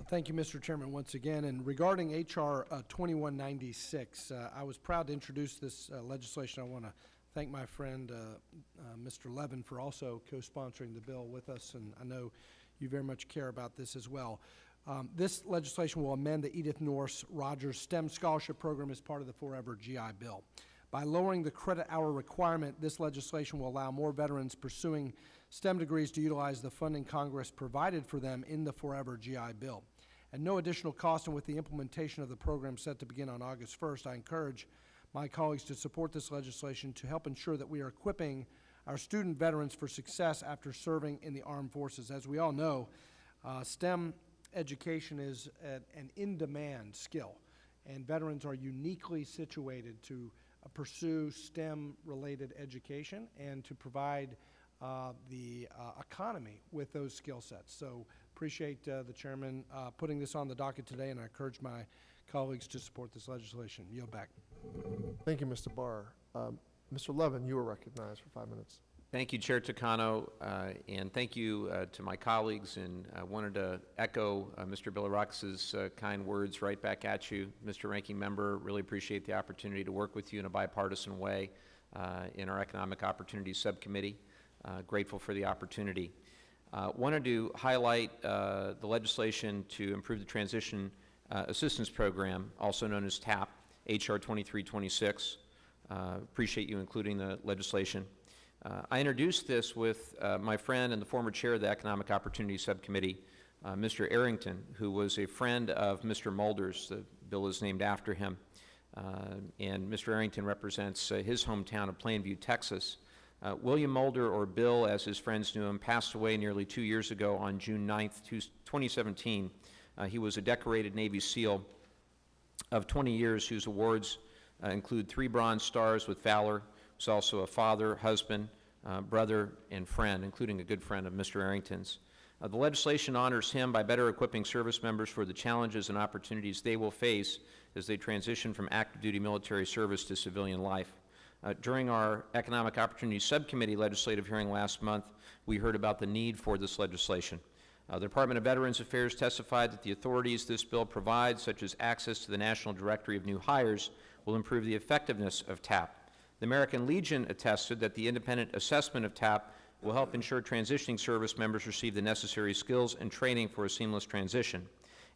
Thank you, Mr. Chairman, once again. And regarding H.R. 2196, I was proud to introduce this legislation. I want to thank my friend, Mr. Levin, for also co-sponsoring the bill with us, and I know you very much care about this as well. This legislation will amend the Edith Norris Rogers STEM Scholarship Program as part of the Forever GI Bill. By lowering the credit hour requirement, this legislation will allow more veterans pursuing STEM degrees to utilize the funding Congress provided for them in the Forever GI Bill. At no additional cost, and with the implementation of the program set to begin on August 1st, I encourage my colleagues to support this legislation to help ensure that we are equipping our student veterans for success after serving in the armed forces. As we all know, STEM education is an in-demand skill, and veterans are uniquely situated to pursue STEM-related education and to provide the economy with those skill sets. So appreciate the chairman putting this on the docket today, and I encourage my colleagues to support this legislation. Yield back. Thank you, Mr. Barr. Mr. Levin, you are recognized for 5 minutes. Thank you, Chair Takano, and thank you to my colleagues, and I wanted to echo Mr. Billirox's kind words right back at you. Mr. Ranking Member, really appreciate the opportunity to work with you in a bipartisan way in our Economic Opportunities Subcommittee. Grateful for the opportunity. Wanted to highlight the legislation to improve the Transition Assistance Program, also known as TAP, H.R. 2326. Appreciate you including the legislation. I introduced this with my friend and the former chair of the Economic Opportunities Subcommittee, Mr. Arrington, who was a friend of Mr. Mulder's. The bill is named after him. And Mr. Arrington represents his hometown of Plainview, Texas. William Mulder, or Bill as his friends knew him, passed away nearly 2 years ago on June 9th, 2017. He was a decorated Navy SEAL of 20 years whose awards include 3 Bronze Stars with Valor. He was also a father, husband, brother, and friend, including a good friend of Mr. Arrington's. The legislation honors him by better equipping service members for the challenges and opportunities they will face as they transition from active duty military service to civilian life. During our Economic Opportunities Subcommittee legislative hearing last month, we heard about the need for this legislation. The Department of Veterans Affairs testified that the authorities this bill provides, such as access to the National Directory of New Hires, will improve the effectiveness of TAP. The American Legion attested that the independent assessment of TAP will help ensure transitioning service members receive the necessary skills and training for a seamless transition.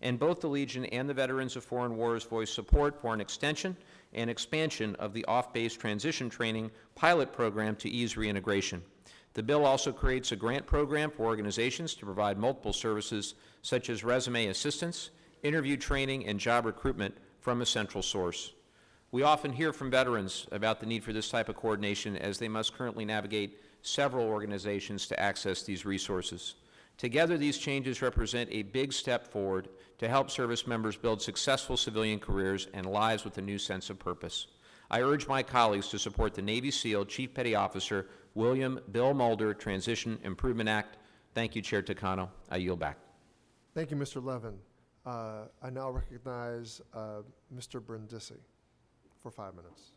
And both the Legion and the Veterans of Foreign Wars voiced support for an extension and expansion of the off-base transition training pilot program to ease reintegration. The bill also creates a grant program for organizations to provide multiple services such as resume assistance, interview training, and job recruitment from a central source. We often hear from veterans about the need for this type of coordination as they must currently navigate several organizations to access these resources. Together, these changes represent a big step forward to help service members build successful civilian careers and lives with a new sense of purpose. I urge my colleagues to support the Navy SEAL Chief Petty Officer William Bill Mulder Transition Improvement Act. Thank you, Chair Takano. I yield back. Thank you, Mr. Levin. I now recognize Mr. Brindisi for 5 minutes.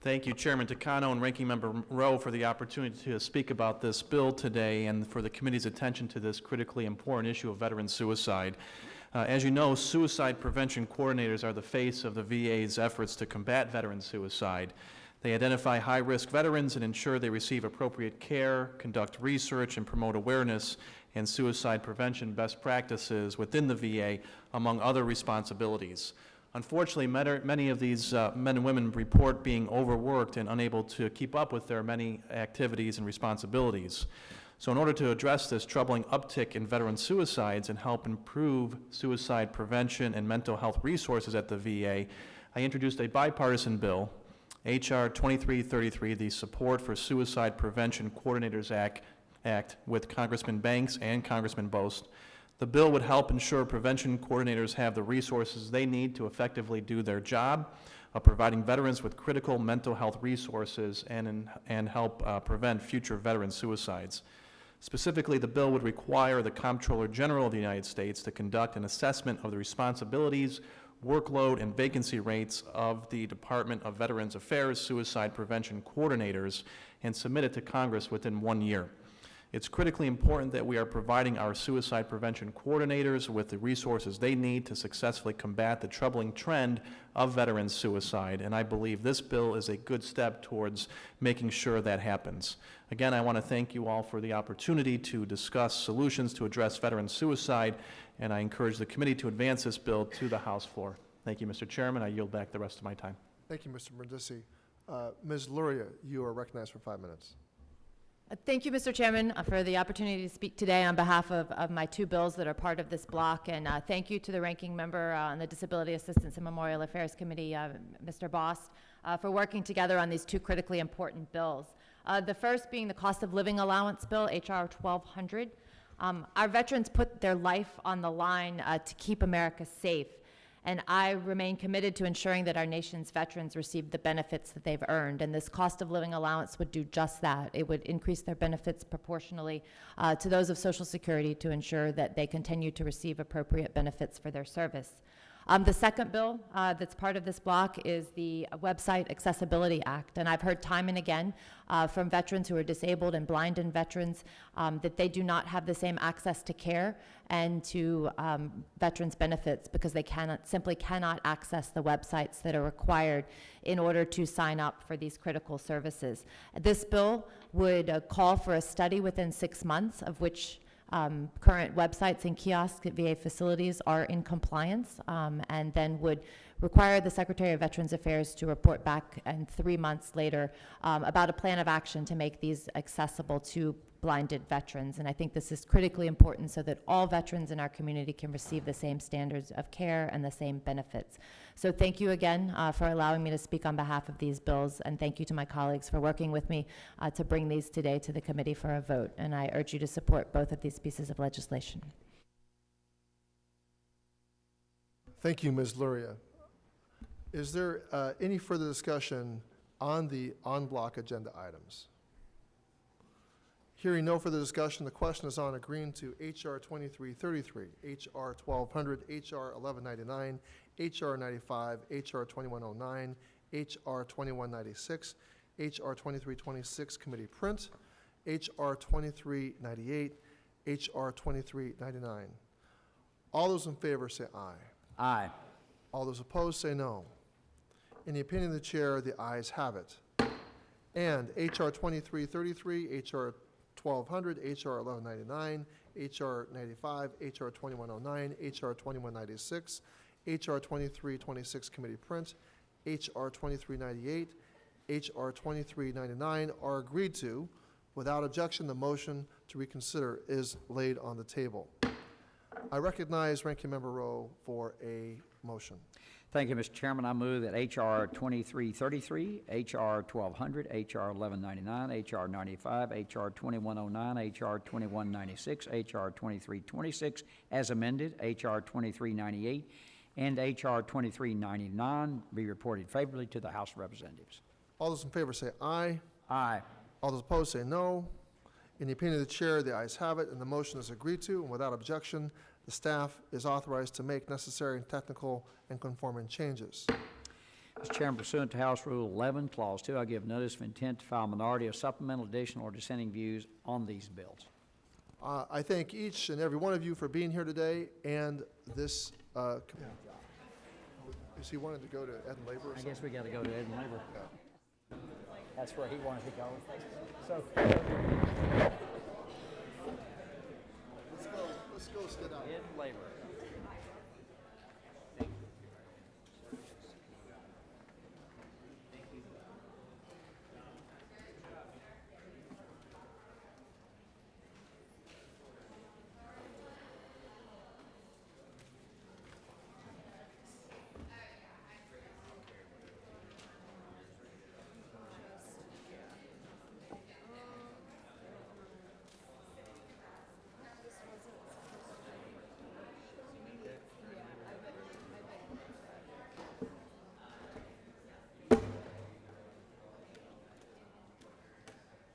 Thank you, Chairman Takano and Ranking Member Rowe, for the opportunity to speak about this bill today and for the committee's attention to this critically important issue of veteran suicide. As you know, suicide prevention coordinators are the face of the VA's efforts to combat veteran suicide. They identify high-risk veterans and ensure they receive appropriate care, conduct research, and promote awareness and suicide prevention best practices within the VA, among other responsibilities. Unfortunately, many of these men and women report being overworked and unable to keep up with their many activities and responsibilities. So in order to address this troubling uptick in veteran suicides and help improve suicide prevention and mental health resources at the VA, I introduced a bipartisan bill, H.R. 2333, the Support for Suicide Prevention Coordinators Act, with Congressman Banks and Congressman Bost. The bill would help ensure prevention coordinators have the resources they need to effectively do their job of providing veterans with critical mental health resources and help prevent future veteran suicides. Specifically, the bill would require the Comptroller General of the United States to conduct an assessment of the responsibilities, workload, and vacancy rates of the Department of Veterans Affairs suicide prevention coordinators and submit it to Congress within 1 year. It's critically important that we are providing our suicide prevention coordinators with the resources they need to successfully combat the troubling trend of veteran suicide, and I believe this bill is a good step towards making sure that happens. Again, I want to thank you all for the opportunity to discuss solutions to address veteran suicide, and I encourage the committee to advance this bill to the House floor. Thank you, Mr. Chairman. I yield back the rest of my time. Thank you, Mr. Brindisi. Ms. Luria, you are recognized for 5 minutes. Thank you, Mr. Chairman, for the opportunity to speak today on behalf of my two bills that are part of this block. And thank you to the ranking member on the Disability Assistance and Memorial Affairs Committee, Mr. Bost, for working together on these two critically important bills. The first being the cost of living allowance bill, H.R. 1200. Our veterans put their life on the line to keep America safe. And I remain committed to ensuring that our nation's veterans receive the benefits that they've earned. And this cost of living allowance would do just that. It would increase their benefits proportionally to those of Social Security to ensure that they continue to receive appropriate benefits for their service. The second bill that's part of this block is the Website Accessibility Act. And I've heard time and again from veterans who are disabled and blind and veterans that they do not have the same access to care and to veterans benefits because they simply cannot access the websites that are required in order to sign up for these critical services. This bill would call for a study within 6 months of which current websites and kiosks at VA facilities are in compliance, and then would require the Secretary of Veterans Affairs to report back and 3 months later about a plan of action to make these accessible to blinded veterans. And I think this is critically important so that all veterans in our community can receive the same standards of care and the same benefits. So thank you again for allowing me to speak on behalf of these bills, and thank you to my colleagues for working with me to bring these today to the committee for a vote. And I urge you to support both of these pieces of legislation. Thank you, Ms. Luria. Is there any further discussion on the on-block agenda items? Hearing no further discussion, the question is on agreeing to H.R. 2333, H.R. 1200, H.R. 1199, H.R. 95, H.R. 2109, H.R. 2196, H.R. 2326 committee print, H.R. 2398, H.R. 2399. All those in favor say aye. Aye. All those opposed say no. In the opinion of the chair, the ayes have it. And H.R. 2333, H.R. 1200, H.R. 1199, H.R. 95, H.R. 2109, H.R. 2196, H.R. 2326 committee print, H.R. 2398, H.R. 2399 are agreed to. Without objection, the motion to reconsider is laid on the table. I recognize Ranking Member Rowe for a motion. Thank you, Mr. Chairman. I move that H.R. 2333, H.R. 1200, H.R. 1199, H.R. 95, H.R. 2109, H.R. 2196, H.R. 2326 as amended, H.R. 2398, and H.R. 2399 be reported favorably to the House of Representatives. All those in favor say aye. Aye. All those opposed say no. In the opinion of the chair, the ayes have it, and the motion is agreed to, and without objection, the staff is authorized to make necessary and technical and conforming changes. Mr. Chairman, pursuant to House Rule 11, Clause 2, I give notice of intent to file minority or supplemental, additional, or dissenting views on these bills. I thank each and every one of you for being here today, and this, is he wanted to go to Ed and Labor or I something? guess we got to go to Ed and Labor. Yeah. That's where he wanted to go. So, Let's go sit down. Ed and Labor.